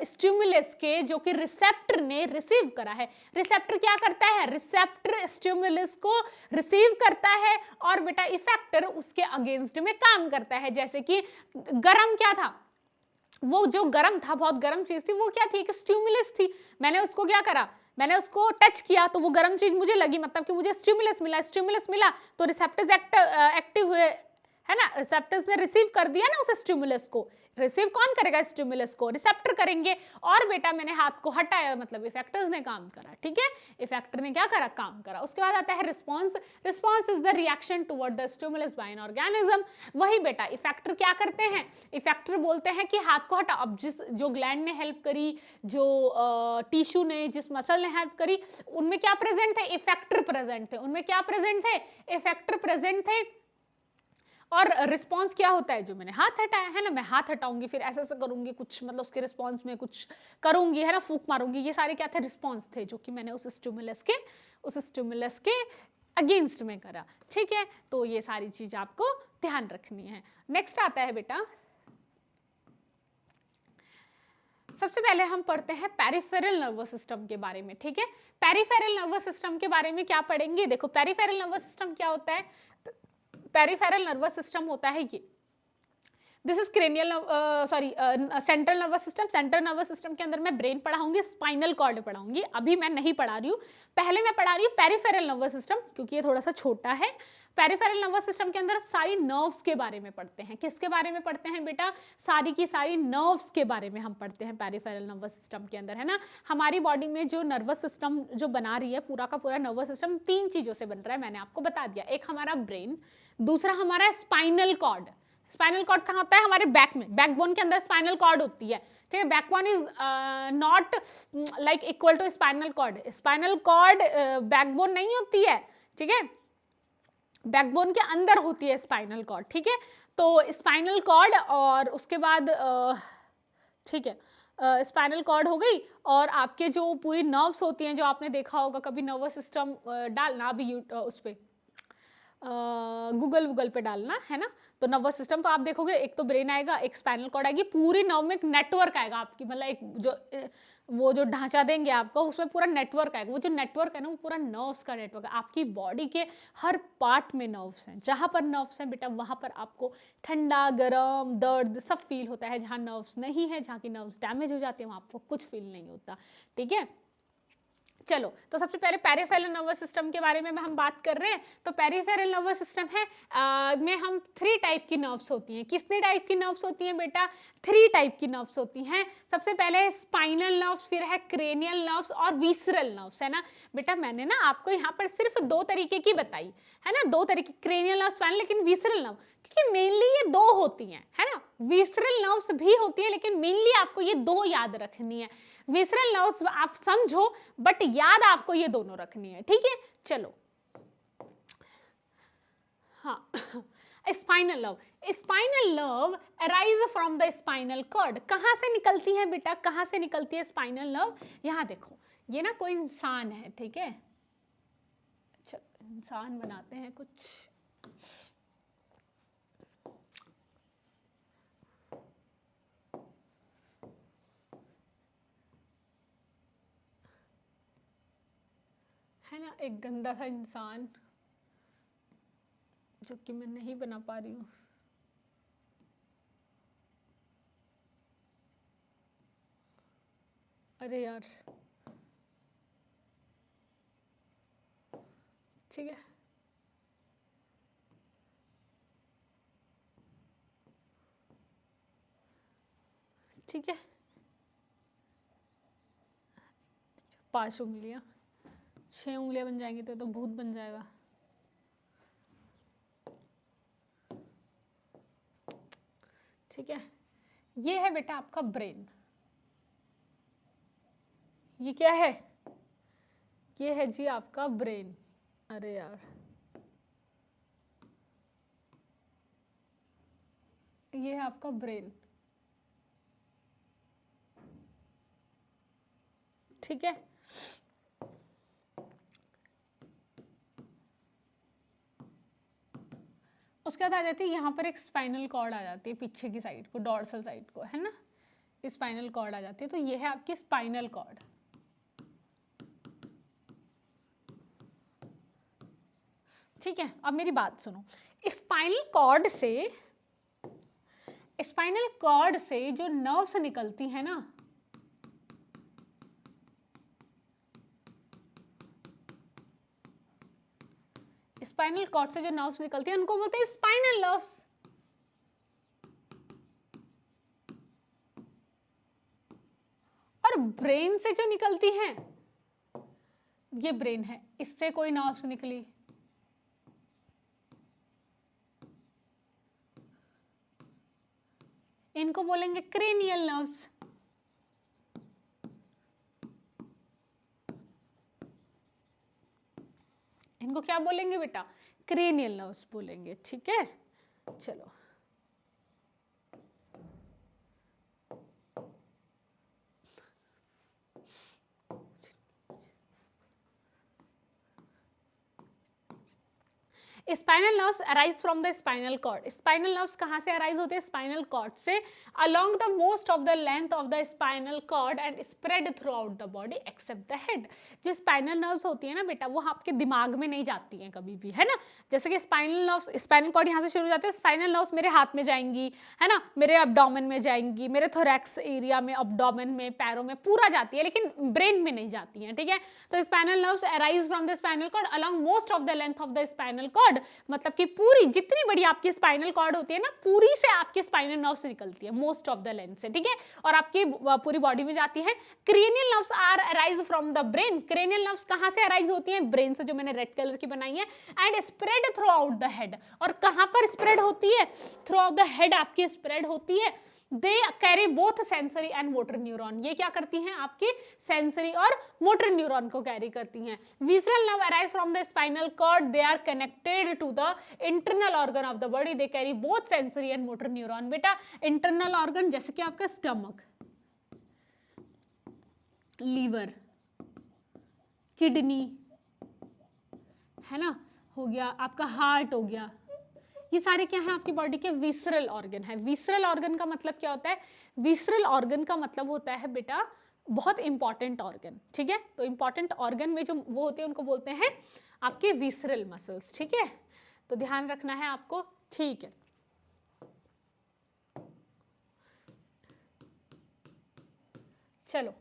स्टिमुलस के जो कि रिसेप्टर ने रिसीव करा है। रिसेप्टर क्या करता है, रिसेप्टर स्टिमुलस को रिसीव करता है, और बेटा इफेक्टर उसके अगेंस्ट में काम करता है। जैसे कि गरम क्या था, वो जो गरम था, बहुत गरम चीज थी, वो क्या थी, एक स्टिमुलस थी। मैंने उसको क्या करा, मैंने उसको टच किया तो वो गर्म चीज मुझे लगी, मतलब कि मुझे स्टिमुलस मिला तो रिसेप्टर्स एक्टिव हुए, है ना। रिसेप्टर्स ने रिसीव कर दिया ना उस स्टिमुलस को। रिसीव कौन करेगा, स्टिमुलस को रिसेप्टर करेंगे। और बेटा मैंने हाथ को हटाया, मतलब इफेक्टर्स ने काम करा। ठीक है, इफेक्टर ने क्या करा, काम करा। उसके बाद आता है response. Response is the reaction toward the stimulus by an organism. वही बेटा इफेक्टर क्या करते हैं, इफेक्टर बोलते हैं कि हाथ को हटा। अब जो ग्लैंड ने हेल्प करी, जो टिश्यू ने, जिस मसल ने हेल्प करी, उनमें क्या प्रेजेंट थे, इफेक्टर प्रेजेंट थे। उनमें क्या प्रेजेंट थे, इफेक्टर प्रेजेंट थे। और रिस्पॉन्स क्या होता है, जो मैंने हाथ हटाया है ना, मैं हाथ हटाऊंगी, फिर ऐसा ऐसा करूंगी, कुछ मतलब उसके रिस्पॉन्स में कुछ करूंगी, है ना, फूंक मारूंगी। ये सारे क्या थे, रिस्पॉन्स थे जो कि मैंने उस स्टिमुलस के अगेंस्ट में करा। ठीक है, तो ये सारी चीज आपको ध्यान रखनी है। नेक्स्ट आता है बेटा, सबसे पहले हम पढ़ते हैं पेरिफेरल नर्वस सिस्टम के बारे में। ठीक है, पेरिफेरल नर्वस सिस्टम के बारे में क्या पढ़ेंगे, देखो पेरिफेरल नर्वस सिस्टम क्या होता है। पेरिफेरल नर्वस सिस्टम होता है ये, this is cranial central nervous system. Central nervous system के अंदर मैं ब्रेन पढ़ाऊंगी, स्पाइनल कॉर्ड पढ़ाऊंगी, अभी मैं नहीं पढ़ा रही हूँ। पहले मैं पढ़ा रही हूँ पेरिफेरल नर्वस सिस्टम, क्योंकि ये थोड़ा सा छोटा है। पेरिफेरल नर्वस सिस्टम के अंदर सारी नर्व्स के बारे में पढ़ते हैं। किसके बारे में पढ़ते हैं बेटा, सारी की सारी नर्व्स के बारे में हम पढ़ते हैं पेरिफेरल नर्वस सिस्टम के अंदर, है ना। हमारी बॉडी में जो नर्वस सिस्टम जो बना रही है, पूरा का पूरा नर्वस सिस्टम 3 चीजों से बन रहा है, मैंने आपको बता दिया। एक हमारा ब्रेन, दूसरा हमारा स्पाइनल कॉर्ड। स्पाइनल कॉर्ड कहाँ होता है, हमारे बैक में, बैकबोन के अंदर स्पाइनल कॉर्ड होती है। ठीक है, backbone is not like equal to spinal cord. Spinal cord backbone नहीं होती है। ठीक है, बैकबोन के अंदर होती है स्पाइनल कॉर्ड। ठीक है, तो स्पाइनल कॉर्ड और उसके बाद ठीक है स्पाइनल कॉर्ड हो गई, और आपके जो पूरी नर्व्स होती हैं, जो आपने देखा होगा कभी नर्वस सिस्टम डालना अभी उस पे गूगल वूगल पे डालना है ना, तो नर्वस सिस्टम तो आप देखोगे, एक तो ब्रेन आएगा, एक स्पाइनल कॉर्ड आएगी, पूरी नर्व में एक नेटवर्क आएगा आपकी, मतलब एक जो वो जो ढांचा देंगे आपको, उसमें पूरा नेटवर्क आएगा। वो जो नेटवर्क है ना, वो पूरा नर्व्स का नेटवर्क है। आपकी बॉडी के हर पार्ट में नर्व्स हैं, जहाँ पर नर्व्स हैं बेटा वहाँ पर आपको ठंडा, गरम, दर्द सब फील होता है। जहाँ नर्व्स नहीं है, जहाँ की नर्व्स डैमेज हो जाती है, वहाँ आपको कुछ फील नहीं होता। ठीक है, चलो, तो सबसे पहले पेरिफेरल नर्वस सिस्टम के बारे में हम बात कर रहे हैं। तो पेरिफेरल नर्वस सिस्टम है में हम 3 टाइप की नर्व्स होती हैं। कितने टाइप की नर्व्स होती हैं बेटा? 3 टाइप की नर्व्स होती हैं। सबसे पहले स्पाइनल नर्व्स, फिर है क्रेनियल नर्व्स और विसरल नर्व्स, है ना बेटा। मैंने ना आपको यहाँ पर सिर्फ 2 तरीके की बताई है ना, 2 तरीके, क्रेनियल नर्व, स्पाइनल, लेकिन विसरल नर्व, क्योंकि मेनली ये 2 होती हैं, है ना। विसरल नर्व्स भी होती हैं, लेकिन मेनली आपको ये 2 याद रखनी है। विसरल नर्व्स आप समझो, बट याद आपको ये दोनों रखनी है। ठीक है, चलो, हाँ spinal nerve. Spinal nerve arise from the spinal cord. कहाँ से निकलती है बेटा, कहाँ से निकलती है स्पाइनल नर्व? यहाँ देखो, ये ना कोई इंसान है, ठीक है, चलो इंसान बनाते हैं कुछ। है ना, एक गंदा सा इंसान जो कि मैं नहीं बना पा रही हूँ। अरे यार, ठीक है, ठीक है, 5 उंगलियां, 6 उंगलियां बन जाएंगी तो भूत बन जाएगा। ठीक है, ये है बेटा आपका ब्रेन। ये क्या है? ये है जी आपका ब्रेन। अरे यार, ये है आपका ब्रेन। ठीक है, उसके बाद आ जाती है यहाँ पर एक स्पाइनल कॉर्ड आ जाती है, पीछे की साइड को, डॉर्सल साइड को, है ना, स्पाइनल कॉर्ड आ जाती है। तो ये है आपकी स्पाइनल कॉर्ड। ठीक है, अब मेरी बात सुनो। स्पाइनल कॉर्ड से जो नर्व्स निकलती है ना, स्पाइनल कॉर्ड से जो नर्व्स निकलती हैं उनको बोलते हैं स्पाइनल नर्व्स। और ब्रेन से जो निकलती हैं, ये ब्रेन है, इससे कोई नर्व्स निकली, इनको बोलेंगे क्रेनियल नर्व्स। इनको क्या बोलेंगे बेटा? क्रेनियल नर्व्स बोलेंगे। ठीक है, चलो, spinal nerves arise from the spinal cord. Spinal nerves कहाँ से अराइज होते हैं? स्पाइनल कॉर्ड से, along the most of the length of the spinal cord and spread throughout the body except the head. जो स्पाइनल नर्व्स होती है ना बेटा, वो आपके दिमाग में नहीं जाती हैं कभी भी, है ना। जैसे कि स्पाइनल नर्व्स, स्पाइनल कॉर्ड यहाँ से शुरू हो जाते हैं, स्पाइनल नर्व्स मेरे हाथ में जाएंगी, है ना, मेरे अब्डोमेन में जाएंगी, मेरे थोरैक्स एरिया में, अब्डोमेन में, पैरों में पूरा जाती है, लेकिन ब्रेन में नहीं जाती हैं। ठीक है, तो spinal nerves arise from the spinal cord along most of the length of the spinal cord. मतलब कि पूरी जितनी बड़ी आपकी स्पाइनल कॉर्ड होती है ना, पूरी से आपकी स्पाइनल नर्व्स निकलती है, मोस्ट ऑफ द लेंथ से। ठीक है, और आपकी पूरी बॉडी में जाती है। Cranial nerves are arise from the brain. Cranial nerves कहां से अराइज होती हैं? ब्रेन से, जो मैंने रेड कलर की बनाई है। And spread throughout the head. और कहां पर स्प्रेड होती है? थ्रू आउट द हेड आपकी स्प्रेड होती है। दे carry both sensory and motor neuron. ये क्या करती हैं? आपके सेंसरी और मोटर न्यूरॉन को कैरी करती हैं। Visceral nerve arise from the spinal cord. They are connected to the internal organ of the body. They carry both sensory and motor neuron. बेटा इंटरनल ऑर्गन जैसे कि आपका स्टमक, लीवर, किडनी, है ना, हो गया आपका हार्ट हो गया, ये सारे क्या है आपकी बॉडी के विसरल ऑर्गन है। विसरल ऑर्गन का मतलब क्या होता है? विसरल ऑर्गन का मतलब होता है बेटा बहुत इंपॉर्टेंट ऑर्गन, ठीक है। तो इंपॉर्टेंट ऑर्गन में जो वो होते हैं उनको बोलते हैं आपके विसरल मसल्स, ठीक है। तो ध्यान रखना है आपको, ठीक है। चलो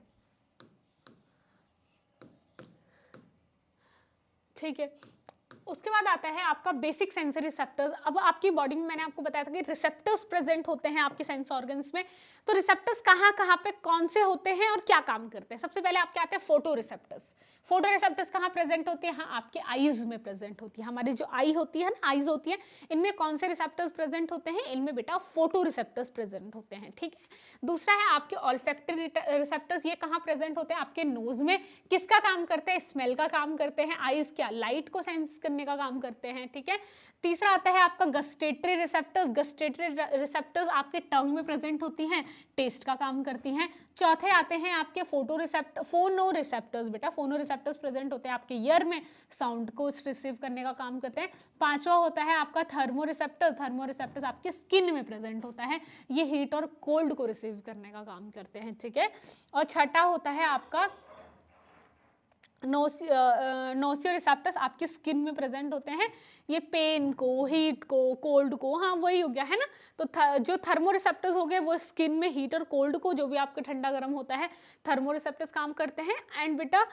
ठीक है, उसके बाद आता है आपका बेसिक सेंसरी रिसेप्टर्स। अब आपकी बॉडी में मैंने आपको बताया था कि रिसेप्टर्स प्रेजेंट होते हैं आपके सेंस ऑर्गन्स में। तो रिसेप्टर्स कहाँ कहाँ पे कौन से होते हैं और क्या काम करते हैं? सबसे पहले आपके आते हैं फोटो रिसेप्टर्स। फोटो रिसेप्टर्स कहाँ प्रेजेंट होती है? हाँ, आपके आईज में प्रेजेंट होती है। हमारी जो आई होती है ना, आईज होती है, इनमें कौन से रिसेप्टर्स प्रेजेंट होते हैं? इनमें बेटा फोटो रिसेप्टर्स प्रेजेंट होते हैं, ठीक है। दूसरा है आपके ऑल्फैक्टरी रिसेप्टर्स, ये कहाँ प्रेजेंट होते हैं? आपके नोज में। किसका काम करते हैं? स्मेल का काम करते हैं। आईज क्या? लाइट को सेंस करने का काम करते हैं, ठीक है। तीसरा आता है आपका गस्टेटरी रिसेप्टर्स। गस्टेटरी रिसेप्टर्स आपके टंग में प्रेजेंट होती हैं, टेस्ट का काम करती हैं। चौथे आते हैं आपके फोनो रिसेप्टर्स। बेटा फोनो रिसेप्टर्स प्रेजेंट होते हैं आपके ईयर में, साउंड को रिसीव करने का काम करते हैं। पांचवा होता है आपका थर्मो रिसेप्टर। थर्मो रिसेप्टर्स आपके स्किन में प्रेजेंट होता है, ये हीट और कोल्ड को रिसीव करने का काम करते हैं, ठीक है। और छठा होता है आपका नोसियो रिसेप्टर्स, आपकी स्किन में प्रेजेंट होते हैं, ये पेन को, हीट को, कोल्ड को, हाँ वही हो गया है ना। तो जो थर्मो रिसेप्टर्स हो गए वो स्किन में हीट और कोल्ड को, जो भी आपके ठंडा गर्म होता है, थर्मो रिसेप्टर्स काम करते हैं। एंड बेटा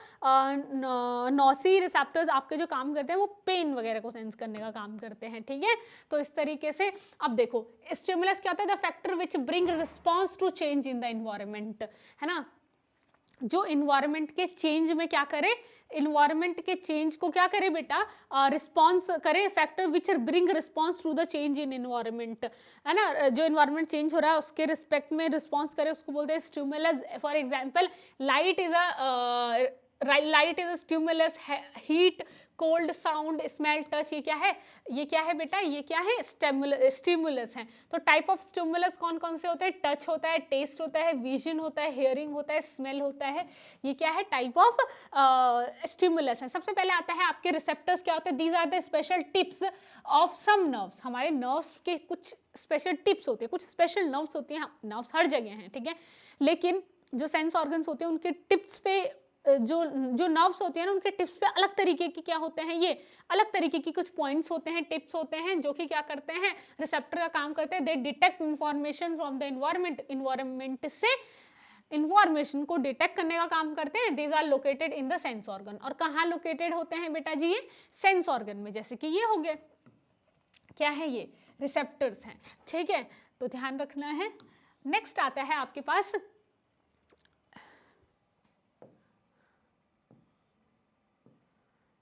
नोसी रिसेप्टर्स आपके जो काम करते हैं वो पेन वगैरह को सेंस करने का काम करते हैं, ठीक है। तो इस तरीके से अब देखो स्टिमुलस क्या होता है? The factor which bring response to change in the environment, है ना। जो इन्वायरमेंट के चेंज में क्या करे? इन्वायरमेंट के चेंज को क्या करे बेटा? रिस्पॉन्स करे। Factor which bring response to the change in environment, है ना। जो इन्वायरमेंट चेंज हो रहा है उसके रिस्पेक्ट में रिस्पॉन्स करे, उसको बोलते हैं stimulus. For example light is a stimulus, heat, cold, sound, smell, touch, ये क्या है? ये क्या है बेटा? ये क्या है? स्टिमुलस है। तो टाइप ऑफ स्टिमुलस कौन कौन से होते हैं? टच होता है, टेस्ट होता है, विजन होता है, हियरिंग होता है, स्मेल होता है। ये क्या है? टाइप ऑफ स्टिमुलस है। सबसे पहले आता है आपके रिसेप्टर्स क्या होते हैं? These are the special tips of some nerves. हमारे नर्व्स के कुछ स्पेशल टिप्स होते हैं, कुछ स्पेशल नर्व्स होती हैं। नर्व्स हर जगह हैं, ठीक है, लेकिन जो सेंस ऑर्गन्स होते हैं उनके टिप्स पे जो जो नर्व्स होती हैं ना, उनके टिप्स पे अलग तरीके की क्या होते हैं? ये अलग तरीके की कुछ पॉइंट्स होते हैं, टिप्स होते हैं, जो कि क्या करते हैं? रिसेप्टर का काम करते हैं। They detect information from the environment से इन्फॉर्मेशन को डिटेक्ट करने का काम करते हैं। These are located in the sense organ. और कहाँ लोकेटेड होते हैं बेटा जी? ये सेंस ऑर्गन में। जैसे कि ये हो गए, क्या है? ये रिसेप्टर्स हैं, ठीक है। तो ध्यान रखना है। नेक्स्ट आता है आपके पास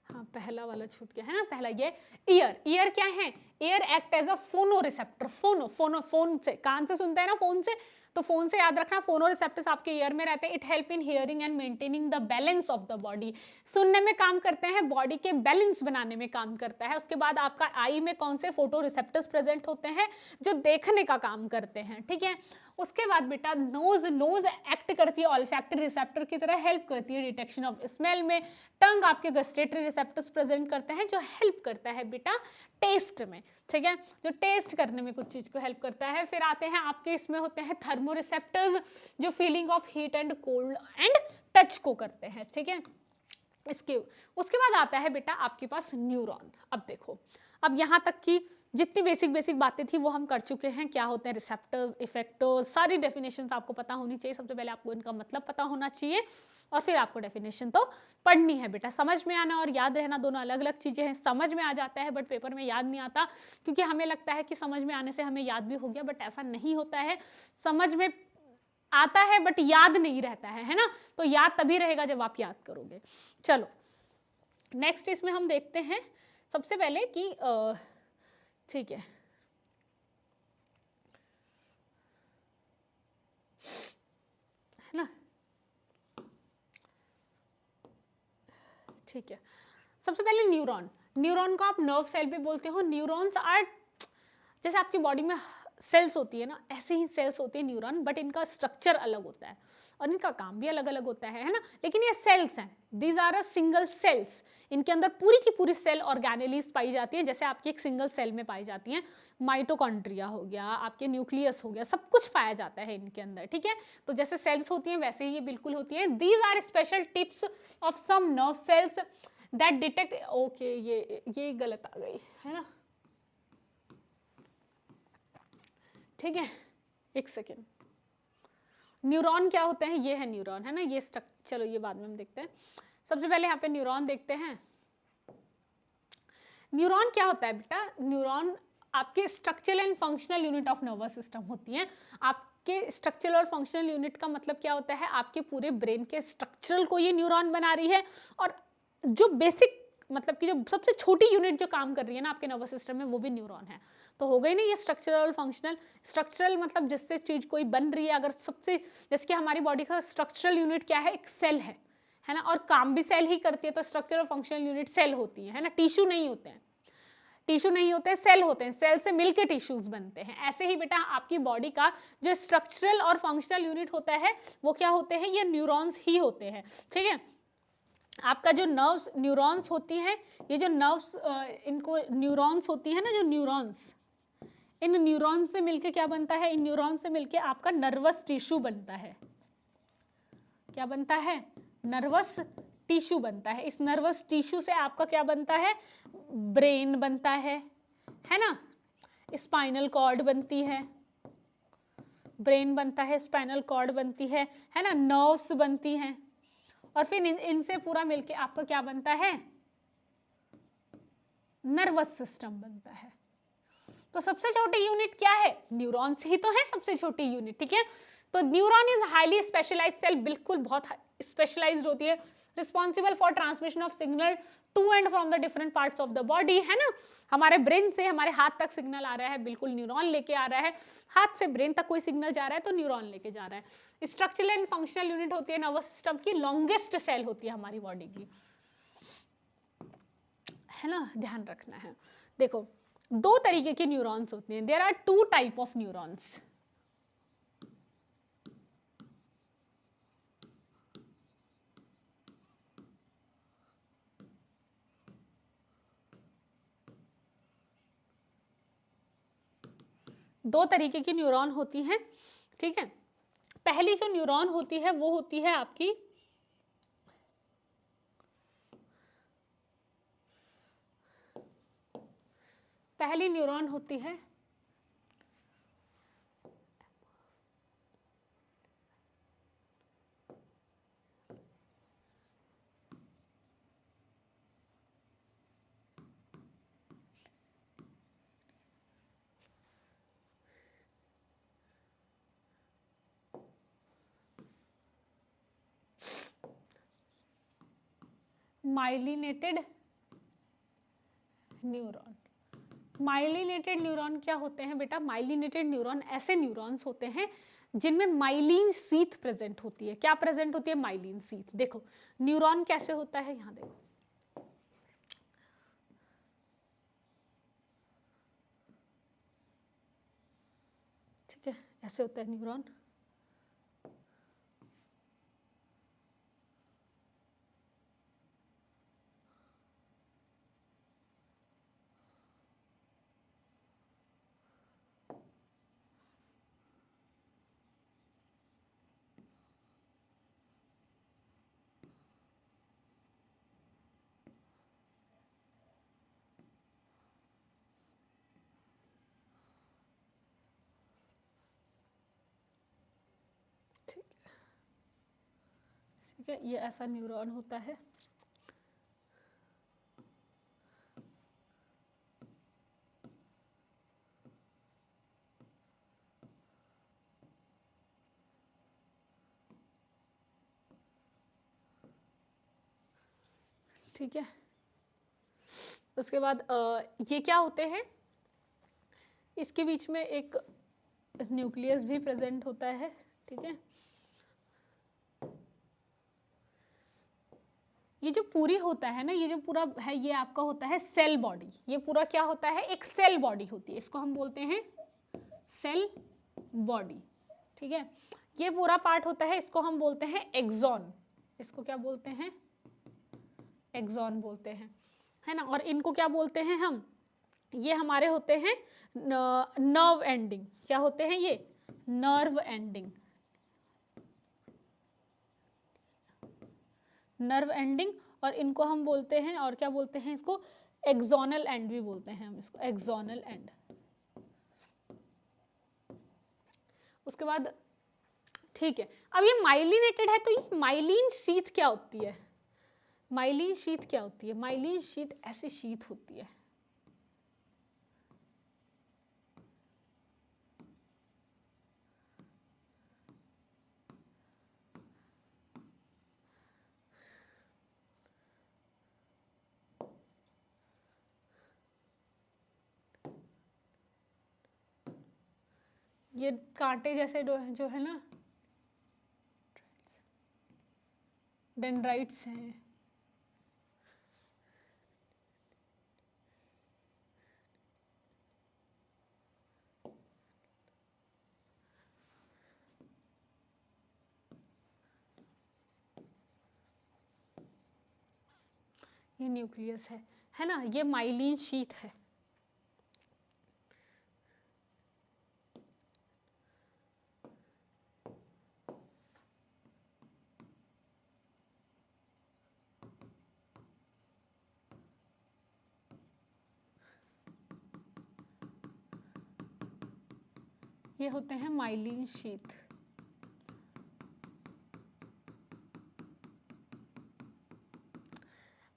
हाँ, पहला वाला छूट गया है ना, पहला ये ईयर। ईयर क्या है? ईयर एक्ट एज अ फोनो रिसेप्टर। फोन से, कान से सुनते हैं ना, फोन से, तो फोन से याद रखना फोनो रिसेप्टर्स आपके ईयर में रहते हैं। It help in hearing and maintaining the balance of the body. सुनने में काम करते हैं, बॉडी के बैलेंस बनाने में काम करता है। उसके बाद आपका आई में कौन से फोटो रिसेप्टर्स प्रेजेंट होते हैं? जो देखने का काम करते हैं, ठीक है। उसके बाद बेटा नोज एक्ट करती है ऑल्फैक्टरी रिसेप्टर की तरह, हेल्प करती है डिटेक्शन ऑफ स्मेल में। टंग आपके गस्टेटरी रिसेप्टर्स प्रेजेंट करते हैं, जो हेल्प करता है बेटा टेस्ट में, ठीक है, जो टेस्ट करने में कुछ चीज को हेल्प करता है। फिर आते हैं आपके इसमें होते हैं थर्मो रिसेप्टर्स, जो feeling of heat and cold and touch को करते हैं, ठीक है। उसके बाद आता है बेटा आपके पास न्यूरॉन। अब देखो, अब यहाँ तक की जितनी बेसिक बातें थी वो हम कर चुके हैं। क्या होते हैं रिसेप्टर्स, इफेक्टर्स, सारी डेफिनेशंस आपको पता होनी चाहिए। सबसे पहले आपको इनका मतलब पता होना चाहिए और फिर आपको डेफिनेशन तो पढ़नी है बेटा। समझ में आना और याद रहना दोनों अलग अलग चीज़ें हैं। समझ में आ जाता है बट पेपर में याद नहीं आता, क्योंकि हमें लगता है कि समझ में आने से हमें याद भी हो गया, बट ऐसा नहीं होता है। समझ में आता है बट याद नहीं रहता है ना। तो याद तभी रहेगा जब आप याद करोगे। चलो नेक्स्ट इसमें हम देखते हैं सबसे पहले कि ठीक है ना, ठीक है। सबसे पहले न्यूरॉन। न्यूरॉन को आप नर्व सेल भी बोलते हो। न्यूरॉन्स आर, जैसे आपकी बॉडी में सेल्स होती है ना, ऐसे ही सेल्स होती है न्यूरॉन, बट इनका स्ट्रक्चर अलग होता है। और इनका काम भी अलग अलग होता है ना, लेकिन ये सेल्स हैं, these are a single cells, इनके अंदर पूरी की पूरी सेल ऑर्गेनेलीज पाई जाती है, जैसे आपकी एक सिंगल सेल में पाई जाती हैं, माइटोकॉन्ड्रिया हो गया, आपके न्यूक्लियस हो गया, सब कुछ पाया जाता है इनके अंदर, ठीक है। तो जैसे सेल्स होती हैं वैसे ही ये बिल्कुल होती है। These are special tips of some nerve cells that detect, okay ये गलत आ गई है ना, ठीक है, एक सेकेंड। न्यूरॉन क्या होते हैं, ये है न्यूरॉन, है ना, ये चलो ये बाद में हम देखते हैं। सबसे पहले यहाँ पे न्यूरॉन देखते हैं। न्यूरॉन क्या होता है बेटा, न्यूरॉन आपके structural and functional unit of nervous system होती हैं। आपके स्ट्रक्चरल और फंक्शनल यूनिट का मतलब क्या होता है, आपके पूरे ब्रेन के स्ट्रक्चरल को ये न्यूरॉन बना रही है, और जो बेसिक मतलब कि जो सबसे छोटी यूनिट जो काम कर रही है ना आपके नर्वस सिस्टम में, वो भी न्यूरॉन है। तो हो गई ना ये स्ट्रक्चरल और फंक्शनल। स्ट्रक्चरल मतलब जिससे चीज कोई बन रही है, अगर सबसे, जैसे कि हमारी बॉडी का स्ट्रक्चरल यूनिट क्या है, एक सेल है ना, और काम भी सेल ही करती है, तो स्ट्रक्चरल और फंक्शनल यूनिट सेल होती है ना, टिश्यू नहीं होते हैं, टिश्यू नहीं होते, सेल होते हैं, सेल से मिलके टिश्यूज बनते हैं। ऐसे ही बेटा आपकी बॉडी का जो स्ट्रक्चरल और फंक्शनल यूनिट होता है वो क्या होते हैं, ये न्यूरॉन्स ही होते हैं, ठीक है। आपका जो नर्व्स न्यूरॉन्स होती हैं, ये जो नर्व्स इनको न्यूरॉन्स होती है ना, जो न्यूरॉन्स, इन न्यूरॉन्स से मिलके क्या बनता है, इन न्यूरॉन्स से मिलके आपका नर्वस टिश्यू बनता है। क्या बनता है, नर्वस टिश्यू बनता है। इस नर्वस टिश्यू से आपका क्या बनता है, ब्रेन बनता है ना, स्पाइनल कॉर्ड बनती है, ब्रेन बनता है, स्पाइनल कॉर्ड बनती है ना, नर्व्स बनती हैं, और फिर इनसे पूरा मिलके आपका क्या बनता है, नर्वस सिस्टम बनता है। तो सबसे छोटी यूनिट क्या है, न्यूरॉन्स ही तो है सबसे छोटी यूनिट, ठीक है। तो neuron is highly specialised cell, बिल्कुल बहुत स्पेशलाइज्ड होती है, responsible for transmission of signal to and from the different parts of the body, है ना। हमारे ब्रेन से हमारे हाथ तक सिग्नल आ रहा है, बिल्कुल न्यूरॉन लेके आ रहा है, हाथ से ब्रेन तक कोई सिग्नल जा रहा है तो न्यूरॉन लेके जा रहा है। स्ट्रक्चरल एंड फंक्शनल यूनिट होती है नर्वस सिस्टम की, लॉन्गेस्ट सेल होती है हमारी बॉडी की, है ना, ध्यान रखना है। देखो दो तरीके के न्यूरॉन्स होते हैं, there are two type of neurons. दो तरीके की न्यूरॉन होती हैं, ठीक है। पहली जो न्यूरॉन होती है वो होती है आपकी पहली न्यूरॉन होती है माइलिनेटेड न्यूरॉन। माइलिनेटेड न्यूरॉन क्या होते हैं बेटा, माइलिनेटेड न्यूरॉन ऐसे न्यूरॉन्स होते हैं जिनमें माइलिन सीथ प्रेजेंट होती है। क्या प्रेजेंट होती है, माइलिन सीथ। देखो न्यूरॉन कैसे होता है, यहां देखो, ठीक है, ऐसे होता है न्यूरॉन। ठीक है, ये ऐसा न्यूरॉन होता है। ठीक है, उसके बाद ये क्या होते हैं, इसके बीच में एक न्यूक्लियस भी प्रेजेंट होता है, ठीक है। ये जो पूरी होता है ना, ये जो पूरा है ये आपका होता है सेल बॉडी। ये पूरा क्या होता है, एक सेल बॉडी होती है, इसको हम बोलते हैं सेल बॉडी, ठीक है। ये पूरा पार्ट होता है, इसको हम बोलते हैं एक्सॉन। इसको क्या बोलते हैं? एक्सॉन बोलते हैं, है ना। और इनको क्या बोलते हैं हम? ये हमारे होते हैं नर्व एंडिंग। क्या होते हैं ये? Nerve ending. Nerve ending. और इनको हम बोलते हैं, और क्या बोलते हैं इसको? एक्सोनल एंड भी बोलते हैं हम इसको, एक्सोनल एंड। उसके बाद ठीक है, अब ये माइलिनेटेड है, तो ये माइलिन शीथ क्या होती है? माइलिन शीथ क्या होती है? माइलिन शीथ ऐसी शीथ होती है, ये कांटे जैसे जो है ना, डेंड्राइट्स हैं। ये न्यूक्लियस है ना, ये माइलिन शीथ है। ये होते हैं माइलिन शीथ।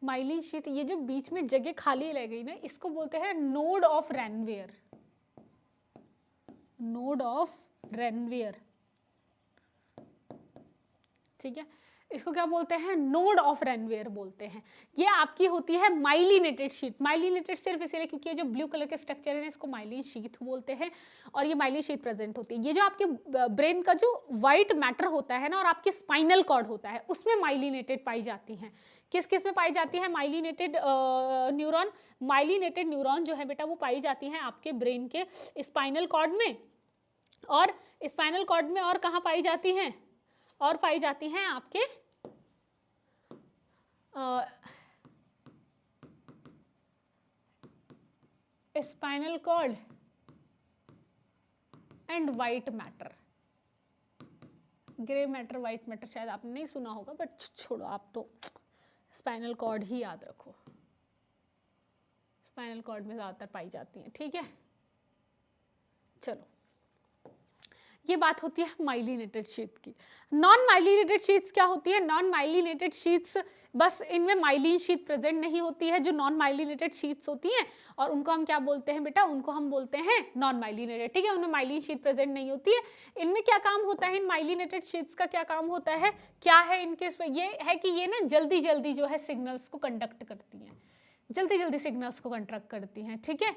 माइलिन शीथ, ये जो बीच में जगह खाली रह गई ना, इसको बोलते हैं node of Ranvier. Node of Ranvier, ठीक है, इसको क्या बोलते हैं? नोड ऑफ रेनवियर बोलते हैं। ये आपकी होती है माइलिनेटेड शीट। माइलिनेटेड सिर्फ इसीलिए क्योंकि ये जो ब्लू कलर के स्ट्रक्चर है इसको माइलिन शीथ बोलते हैं, और ये माइलिन शीथ प्रेजेंट होती है। ये जो आपके ब्रेन का जो व्हाइट मैटर होता है ना, और आपके स्पाइनल कॉर्ड होता है, उसमें माइलिनेटेड पाई जाती हैं। किस किस में पाई जाती है माइलिनेटेड न्यूरॉन? माइलिनेटेड न्यूरॉन जो है बेटा, वो पाई जाती हैं आपके ब्रेन के स्पाइनल कॉर्ड में, और स्पाइनल कॉर्ड में और कहाँ पाई जाती हैं? और पाई जाती हैं आपके spinal cord and white matter. Grey matter, white matter शायद आपने नहीं सुना होगा, बट छोड़ो, आप तो स्पाइनल कॉर्ड ही याद रखो। स्पाइनल कॉर्ड में ज़्यादातर पाई जाती हैं, ठीक है। चलो, ये बात होती है माइलिनेटेड शीथ की। नॉन माइलिनेटेड शीथ्स क्या होती है? नॉन माइलिनेटेड शीथ्स, बस इनमें माइलिन शीथ प्रेजेंट नहीं होती है। जो नॉन माइलिनेटेड शीथ्स होती हैं, और उनको हम क्या बोलते हैं बेटा? उनको हम बोलते हैं नॉन माइलिनेटेड, ठीक है। उनमें माइलिन शीथ प्रेजेंट नहीं होती है। इनमें क्या काम होता है? इन माइलिनेटेड शीथ्स का क्या काम होता है? क्या है इनके? ये है कि ये ना जल्दी जल्दी जो है सिग्नल्स को कंडक्ट करती हैं, जल्दी जल्दी सिग्नल्स को कंडक्ट करती हैं, ठीक है।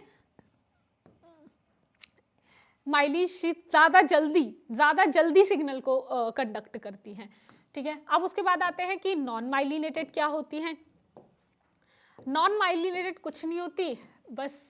माइलिन शीथ ज़्यादा जल्दी सिग्नल को कंडक्ट करती हैं, ठीक है। अब उसके बाद आते हैं कि नॉन माइलिनेटेड क्या होती हैं। नॉन माइलिनेटेड कुछ नहीं होती, बस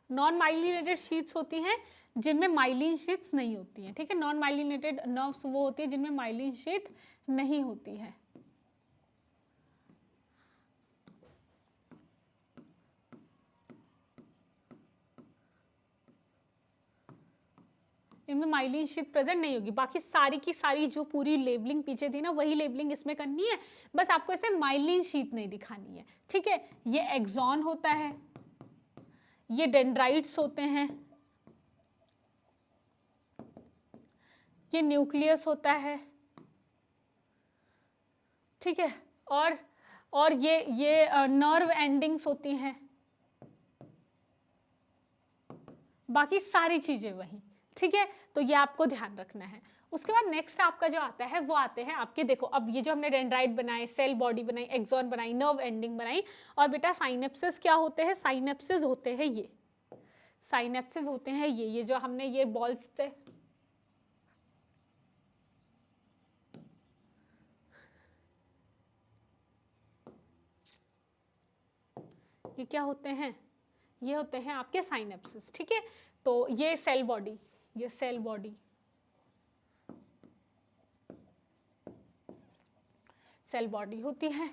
नॉन माइलिनेटेड शीथ्स होती हैं जिनमें माइलिन शीथ्स नहीं होती हैं, ठीक है। नॉन माइलिनेटेड नर्व्स वो होती है जिनमें माइलिन शीथ नहीं होती है। इनमें माइलिन शीथ प्रेजेंट नहीं होगी। बाकी सारी की सारी जो पूरी लेबलिंग पीछे थी ना, वही लेबलिंग इसमें करनी है, बस आपको इसे माइलिन शीथ नहीं दिखानी है, ठीक है। ये एक्सॉन होता है, ये डेंड्राइट्स होते हैं, ये न्यूक्लियस होता है, ठीक है। और ये नर्व एंडिंग्स होती हैं, बाकी सारी चीजें वही, ठीक है। तो ये आपको ध्यान रखना है। उसके बाद नेक्स्ट आपका जो आता है वो आते हैं आपके, देखो अब ये जो हमने डेंड्राइट बनाए, सेल बॉडी बनाई, एक्सॉन बनाई, नर्व एंडिंग बनाई, और बेटा साइनेप्सिस क्या होते हैं, साइनेप्सिस होते हैं ये, साइनेप्सिस होते हैं ये जो हमने ये बॉल्स थे, ये क्या होते हैं, ये होते हैं आपके साइनेप्सिस, ठीक है। तो ये सेल बॉडी, ये सेल बॉडी, सेल बॉडी होती है।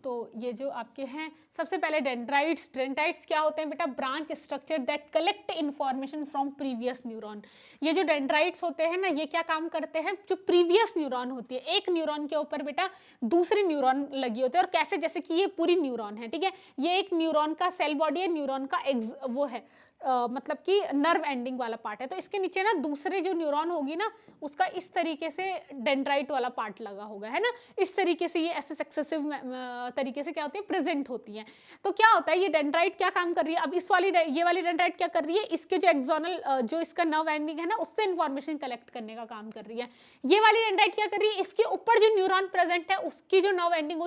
तो ये जो आपके हैं, सबसे पहले डेंड्राइट्स, डेंड्राइट्स क्या होते हैं बेटा, branch structure that collect information from previous neuron. ये जो डेंड्राइट्स होते हैं ना, ये क्या काम करते हैं, जो प्रीवियस न्यूरॉन होती है, एक न्यूरॉन के ऊपर बेटा दूसरी न्यूरॉन लगी होती है, और कैसे, जैसे कि ये पूरी न्यूरॉन है, ठीक है, ये एक न्यूरॉन का सेल बॉडी है, न्यूरॉन का वो है मतलब कि नर्व एंडिंग वाला पार्ट है, तो इसके नीचे ना दूसरे जो न्यूरॉन होगी ना, उसका इस तरीके से डेंड्राइट वाला पार्ट लगा होगा, है ना, इस तरीके से ये ऐसे सक्सेसिव तरीके से क्या होती है, प्रेजेंट होती है। तो क्या होता है, ये डेंड्राइट क्या काम कर रही है, अब इस वाली, ये वाली डेंड्राइट क्या कर रही है, इसके जो एक्सोनल जो इसका नर्व एंडिंग है ना, उससे इंफॉर्मेशन कलेक्ट करने का काम कर रही है। ये वाली डेंड्राइट क्या कर रही है, इसके ऊपर जो न्यूरॉन प्रेजेंट है उसकी जो नर्व एंडिंग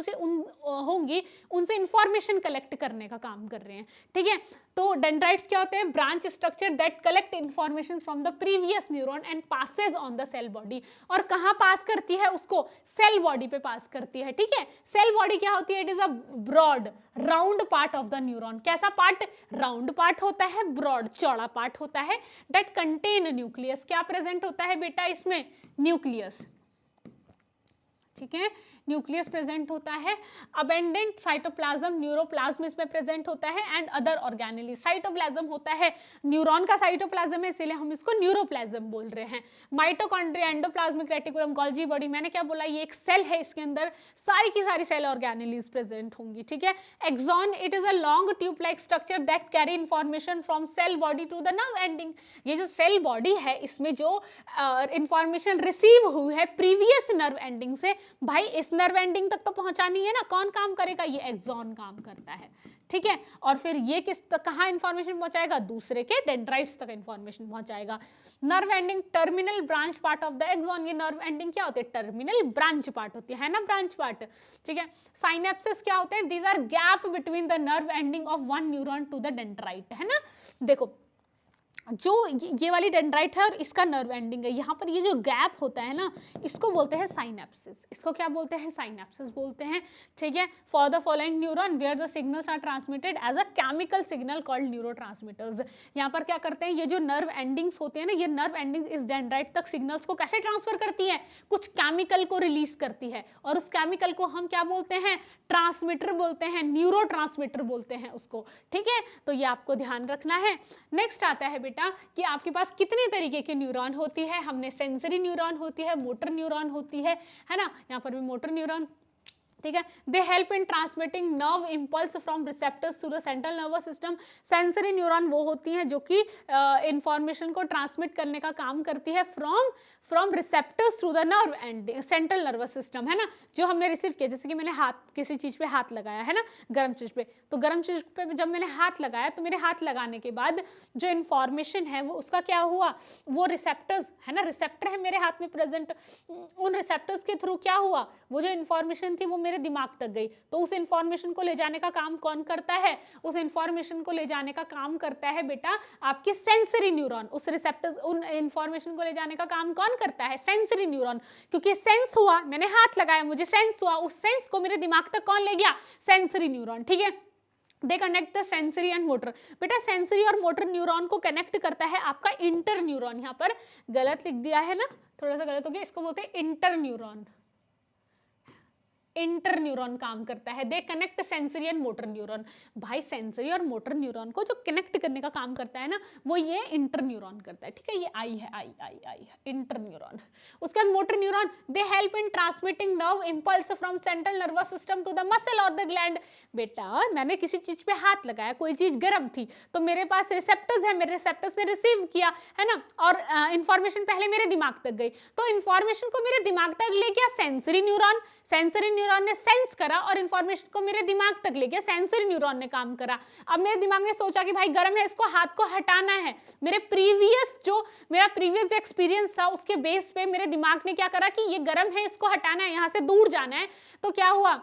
होंगी, उनसे इंफॉर्मेशन कलेक्ट करने का काम कर रहे हैं, ठीक है। तो डेंड्राइट्स क्या होते हैं, branch structure that collect information from the previous neuron and passes on the cell body, और कहां पास करती है उसको, सेल बॉडी पे पास करती है, ठीक है। सेल बॉडी क्या होती है, it is a broad round part of the neuron, कैसा पार्ट, राउंड पार्ट होता है, ब्रॉड चौड़ा पार्ट होता है, दैट कंटेन न्यूक्लियस, क्या प्रेजेंट होता है बेटा इसमें, न्यूक्लियस, ठीक है, न्यूक्लियस प्रेजेंट होता है। अबेंडेंट साइटोप्लाज्म, न्यूरोप्लाज्म इसमें प्रेजेंट होता है, एंड अदर ऑर्गेनेली, साइटोप्लाज्म होता है, न्यूरॉन का साइटोप्लाज्म है, इसीलिए हम इसको न्यूरोप्लाज्म बोल रहे हैं। Mitochondria, endoplasmic reticulum, Golgi body, मैंने क्या बोला, ये एक सेल है, इसके अंदर सारी की सारी सेल ऑर्गेनेलीज प्रेजेंट होंगी, ठीक है। Axon, it is a long tube like structure that carry information from cell body to the nerve ending. ये जो सेल बॉडी है, इसमें जो इंफॉर्मेशन रिसीव हुई है प्रीवियस नर्व एंडिंग से, भाई इस नर्व एंडिंग तक तो पहुंचानी है ना, कौन काम करेगा, ये एक्सॉन काम करता है, ठीक है। और फिर ये किस तक, कहां इंफॉर्मेशन पहुंचाएगा, दूसरे के डेंड्राइट्स तक इंफॉर्मेशन पहुंचाएगा। Nerve ending, terminal branch part of the axon, ये नर्व एंडिंग क्या होती है, टर्मिनल ब्रांच पार्ट होती है ना, ब्रांच पार्ट, ठीक है। साइनेप्सिस क्या होते हैं, these are gap between the nerve ending of one neuron to the dendrite, है ना। देखो जो ये वाली डेंड्राइट है और इसका नर्व एंडिंग है, यहाँ पर ये जो गैप होता है ना, इसको बोलते हैं साइनेप्सिस, इसको क्या बोलते हैं, साइनेप्सिस बोलते हैं, ठीक है। For the following neuron where the signals are transmitted as a chemical signal called neurotransmitters. यहाँ पर क्या करते हैं, ये जो नर्व एंडिंग्स होते हैं ना, ये नर्व एंडिंग इस डेंड्राइट तक सिग्नल्स को कैसे ट्रांसफर करती है, कुछ केमिकल को रिलीज करती है, और उस केमिकल को हम क्या बोलते हैं, ट्रांसमीटर बोलते हैं, न्यूरोट्रांसमीटर बोलते हैं उसको, ठीक है। तो ये आपको ध्यान रखना है। नेक्स्ट आता है कि आपके पास कितने तरीके की न्यूरॉन होती है, हमने सेंसरी न्यूरॉन होती है, मोटर न्यूरॉन होती है ना, यहाँ पर भी मोटर न्यूरॉन, ठीक है। They help in transmitting nerve impulse from receptors to the central nervous system. Sensory neuron वो होती हैं जो कि इंफॉर्मेशन को ट्रांसमिट करने का काम करती है from receptors to the nerve and central nervous system, है ना, जो हमने रिसीव किया, जैसे कि मैंने हाथ, किसी चीज पे हाथ लगाया है ना, गर्म चीज पे, तो गर्म चीज पे जब मैंने हाथ लगाया, तो मेरे हाथ लगाने के बाद जो इंफॉर्मेशन है वो उसका क्या हुआ, वो रिसेप्टर्स है ना, रिसेप्टर है मेरे हाथ में प्रेजेंट, उन रिसेप्टर्स के थ्रू क्या हुआ, वो जो इंफॉर्मेशन थी वो मेरे दिमाग तक गई। तो उस इंफॉर्मेशन को ले जाने का काम कौन करता है, उस इंफॉर्मेशन को ले जाने का काम करता है बेटा आपके सेंसरी न्यूरॉन। उस रिसेप्टर्स, उन इंफॉर्मेशन को ले जाने का काम कौन करता है, सेंसरी न्यूरॉन, क्योंकि सेंस हुआ, मैंने हाथ लगाया, मुझे सेंस हुआ, उस सेंस को मेरे दिमाग तक कौन ले गया, सेंसरी न्यूरॉन, ठीक है। They connect the sensory and motor. बेटा सेंसरी और मोटर न्यूरॉन को कनेक्ट करता है आपका इंटर न्यूरॉन, यहाँ पर गलत लिख दिया है ना, थोड़ा सा गलत हो गया, इसको बोलते हैं इंटर न्यूरॉन, इंटर न्यूरॉन काम करता है। They connect sensory and motor neuron. भाई सेंसरी और मोटर न्यूरॉन को जो कनेक्ट करने का काम करता है ना, वो ये इंटर न्यूरॉन करता है, ठीक है। ये आई है, आई आई आई इंटर न्यूरॉन। उसके बाद motor neuron, they help in transmitting nerve impulse from central nervous system to the muscle और द ग्लैंड। बेटा मैंने किसी चीज पे हाथ लगाया, कोई चीज गर्म थी, तो मेरे पास रिसेप्टर्स है, मेरे रिसेप्टर्स ने रिसीव किया, है ना, और इंफॉर्मेशन पहले मेरे दिमाग तक गई, तो इंफॉर्मेशन को मेरे दिमाग तक ले गया सेंसरी न्यूरॉन, सेंसरी न्यूरॉन ने सेंस करा और इंफॉर्मेशन को मेरे दिमाग तक ले गया, सेंसरी न्यूरॉन ने काम करा। अब मेरे दिमाग ने सोचा कि भाई गर्म है, इसको हाथ को हटाना है। मेरा प्रीवियस जो एक्सपीरियंस था उसके बेस पे मेरे दिमाग ने क्या करा कि ये गर्म है, इसको हटाना है, यहाँ से दूर जाना है। तो क्या हुआ,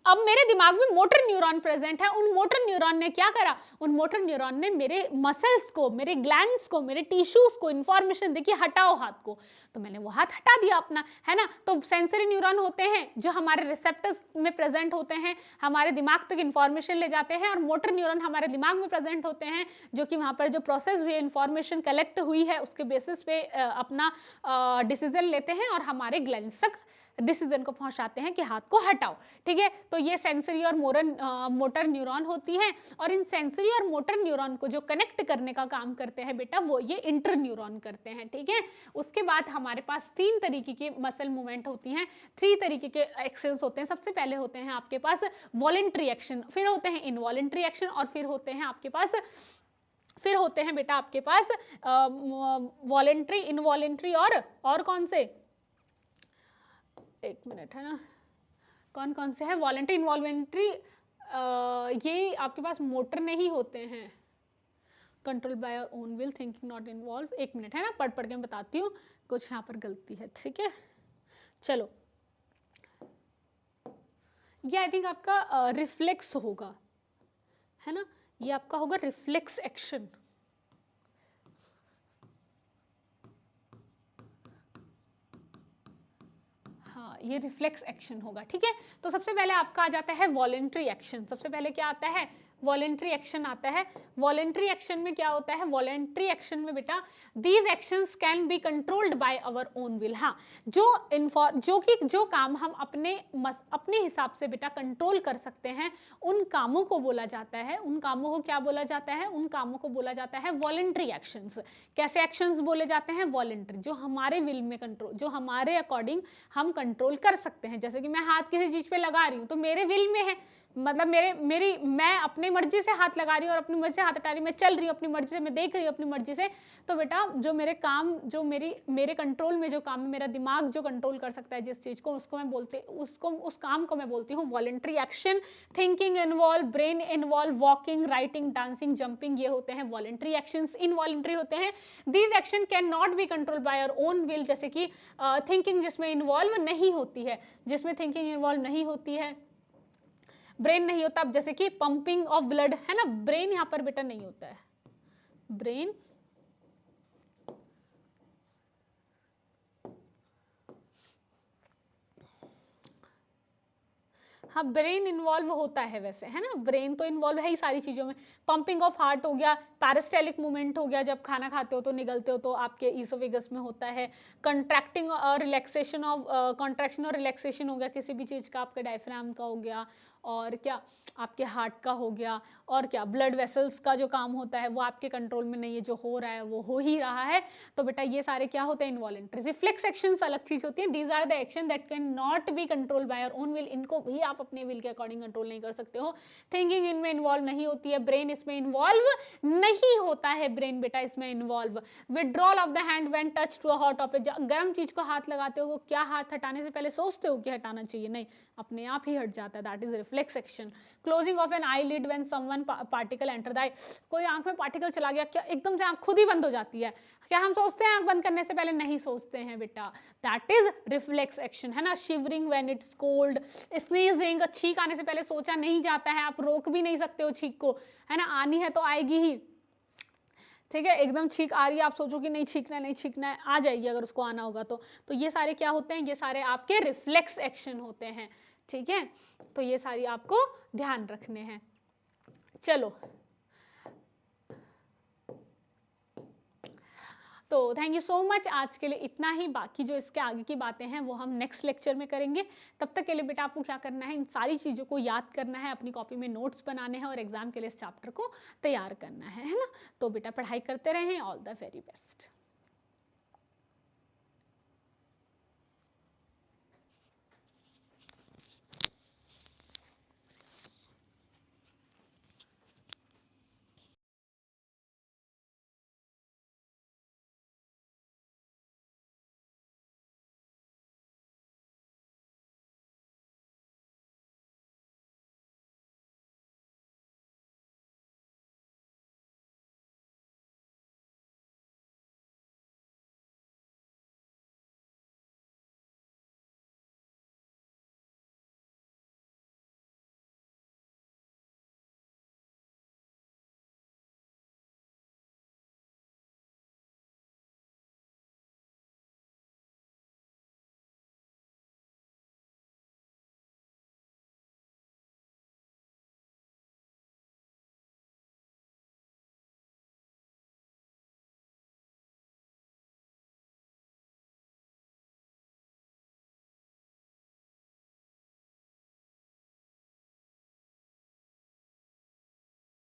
अब मेरे दिमाग में मोटर न्यूरॉन प्रेजेंट है। उन मोटर न्यूरॉन ने क्या करा, उन मोटर न्यूरॉन ने मेरे मसल्स को, मेरे ग्लैंड्स को, मेरे टिश्यूज को इंफॉर्मेशन दी कि हटाओ हाथ को। तो मैंने वो हाथ हटा दिया अपना, है ना। तो सेंसरी न्यूरॉन होते हैं जो हमारे रिसेप्टर्स में प्रेजेंट होते हैं, हमारे दिमाग तक इंफॉर्मेशन ले जाते हैं, और मोटर न्यूरॉन हमारे दिमाग में प्रेजेंट होते हैं जो कि वहाँ पर जो प्रोसेस हुई, इंफॉर्मेशन कलेक्ट हुई है उसके बेसिस पे अपना डिसीजन लेते हैं और हमारे ग्लैंड्स तक डिसीजन को पहुंचाते हैं कि हाथ को हटाओ। ठीक है, तो ये सेंसरी और मोटर न्यूरॉन होती हैं, और इन सेंसरी और मोटर न्यूरॉन को जो कनेक्ट करने का काम करते हैं बेटा, वो ये इंटर न्यूरॉन करते हैं। ठीक है, उसके बाद हमारे पास 3 तरीके की मसल मूवमेंट होती हैं, 3 तरीके के एक्शंस होते हैं। सबसे पहले होते हैं आपके पास वॉलेंट्री एक्शन, फिर होते हैं इनवॉलेंट्री एक्शन, और फिर होते हैं आपके पास बेटा आपके पास वॉलेंट्री, इनवॉलेंट्री और कौन से, एक मिनट, है ना, कौन कौन से है, वॉलेंट्री, इनवॉल्वेंट्री, ये आपके पास मोटर नहीं होते हैं, control by your own will, thinking not involve. एक मिनट, है ना, पढ़ के मैं बताती हूँ, कुछ यहाँ पर गलती है। ठीक है, चलो, ये आई थिंक आपका रिफ्लेक्स होगा, है ना, ये आपका होगा रिफ्लेक्स एक्शन। हाँ, ये रिफ्लेक्स एक्शन होगा। ठीक है, तो सबसे पहले आपका आ जाता है वॉलेंट्री एक्शन। सबसे पहले क्या आता है, वॉलेंट्री एक्शन आता है। वॉलेंट्री एक्शन में क्या होता है, वॉलेंट्री एक्शन में बेटा these actions can be controlled by our own will. हाँ, जो काम हम अपने हिसाब से बेटा कंट्रोल कर सकते हैं, उन कामों को बोला जाता है, उन कामों को क्या बोला जाता है, उन कामों को बोला जाता है वॉलेंट्री एक्शंस। कैसे एक्शंस बोले जाते हैं, वॉलेंट्री, जो हमारे विल में कंट्रोल, जो हमारे अकॉर्डिंग हम कंट्रोल कर सकते हैं। जैसे कि मैं हाथ किसी चीज पे लगा रही हूँ तो मेरे विल में है, मतलब मैं अपनी मर्जी से हाथ लगा रही हूँ और अपनी मर्जी से हाथ हटा रही हूँ, मैं चल रही हूँ अपनी मर्जी से, मैं देख रही हूँ अपनी मर्जी से। तो बेटा जो मेरे काम, जो मेरे कंट्रोल में जो काम है, मेरा दिमाग जो कंट्रोल कर सकता है जिस चीज को, उस काम को मैं बोलती हूँ voluntary action. Thinking involve, brain involve, walking, writing, dancing, jumping, ये होते हैं वॉलेंट्री एक्शंस। इनवॉलेंट्री होते हैं these action can not be control by your own will, जैसे कि थिंकिंग जिसमें इन्वॉल्व नहीं होती है, जिसमें थिंकिंग इन्वॉल्व नहीं होती है, ब्रेन नहीं होता। अब जैसे कि पंपिंग ऑफ ब्लड, है ना, ब्रेन यहां पर बेटा नहीं होता है, ब्रेन हाँ, ब्रेन इन्वॉल्व होता है वैसे, है ना, ब्रेन तो इन्वॉल्व है ही सारी चीजों में। पंपिंग ऑफ हार्ट हो गया, पैरास्टेलिक मूवमेंट हो गया, जब खाना खाते हो तो निगलते हो तो आपके ईसोफेगस में होता है। कंट्रैक्टिंग और रिलैक्सेशन ऑफ, कॉन्ट्रैक्शन और रिलैक्सेशन हो गया किसी भी चीज का, आपके डायफ्राम का हो गया, और क्या आपके हार्ट का हो गया, और क्या ब्लड वेसल्स का जो काम होता है वो आपके कंट्रोल में नहीं है, जो हो रहा है वो हो ही रहा है। तो बेटा ये सारे क्या होते हैं, इनवॉलेंट्री। रिफ्लेक्स एक्शंस अलग चीज होती है, these are the action that can not be control by your own will, इनको भी आप अपने विल के अकॉर्डिंग कंट्रोल नहीं कर सकते हो। थिंकिंग इनमें इन्वॉल्व नहीं होती है, ब्रेन इसमें इन्वॉल्व नहीं होता है, ब्रेन बेटा इसमें involve. Withdrawal of the hand when touch to a hot object, गर्म चीज को हाथ लगाते हो, क्या हाथ हटाने से पहले सोचते हो कि हटाना चाहिए, नहीं, अपने आप ही हट जाता है, that is reflex action. Closing of an eye lid when someone particle enter the eye, कोई आंख में पार्टिकल चला गया, क्या एकदम से आंख खुद ही बंद हो जाती है, क्या हम सोचते हैं आंख बंद करने से पहले, नहीं सोचते हैं बेटा, दैट इज रिफ्लेक्स एक्शन, है ना। Shivering when it's cold, sneezing, छींक आने से पहले सोचा नहीं जाता है, आप रोक भी नहीं सकते हो छींक को, है ना, आनी है तो आएगी ही। ठीक है, एकदम छींक आ रही है, आप सोचो कि नहीं छींकना है, नहीं छींकना है, आ जाएगी अगर उसको आना होगा तो ये सारे क्या होते हैं, ये सारे आपके रिफ्लेक्स एक्शन होते हैं। ठीक है, तो ये सारी आपको ध्यान रखने हैं। चलो, तो थैंक यू सो मच, आज के लिए इतना ही। बाकी जो इसके आगे की बातें हैं वो हम नेक्स्ट लेक्चर में करेंगे। तब तक के लिए बेटा आपको क्या करना है, इन सारी चीज़ों को याद करना है, अपनी कॉपी में नोट्स बनाने हैं और एग्जाम के लिए इस चैप्टर को तैयार करना है ना। तो बेटा पढ़ाई करते रहें, ऑल द वेरी बेस्ट।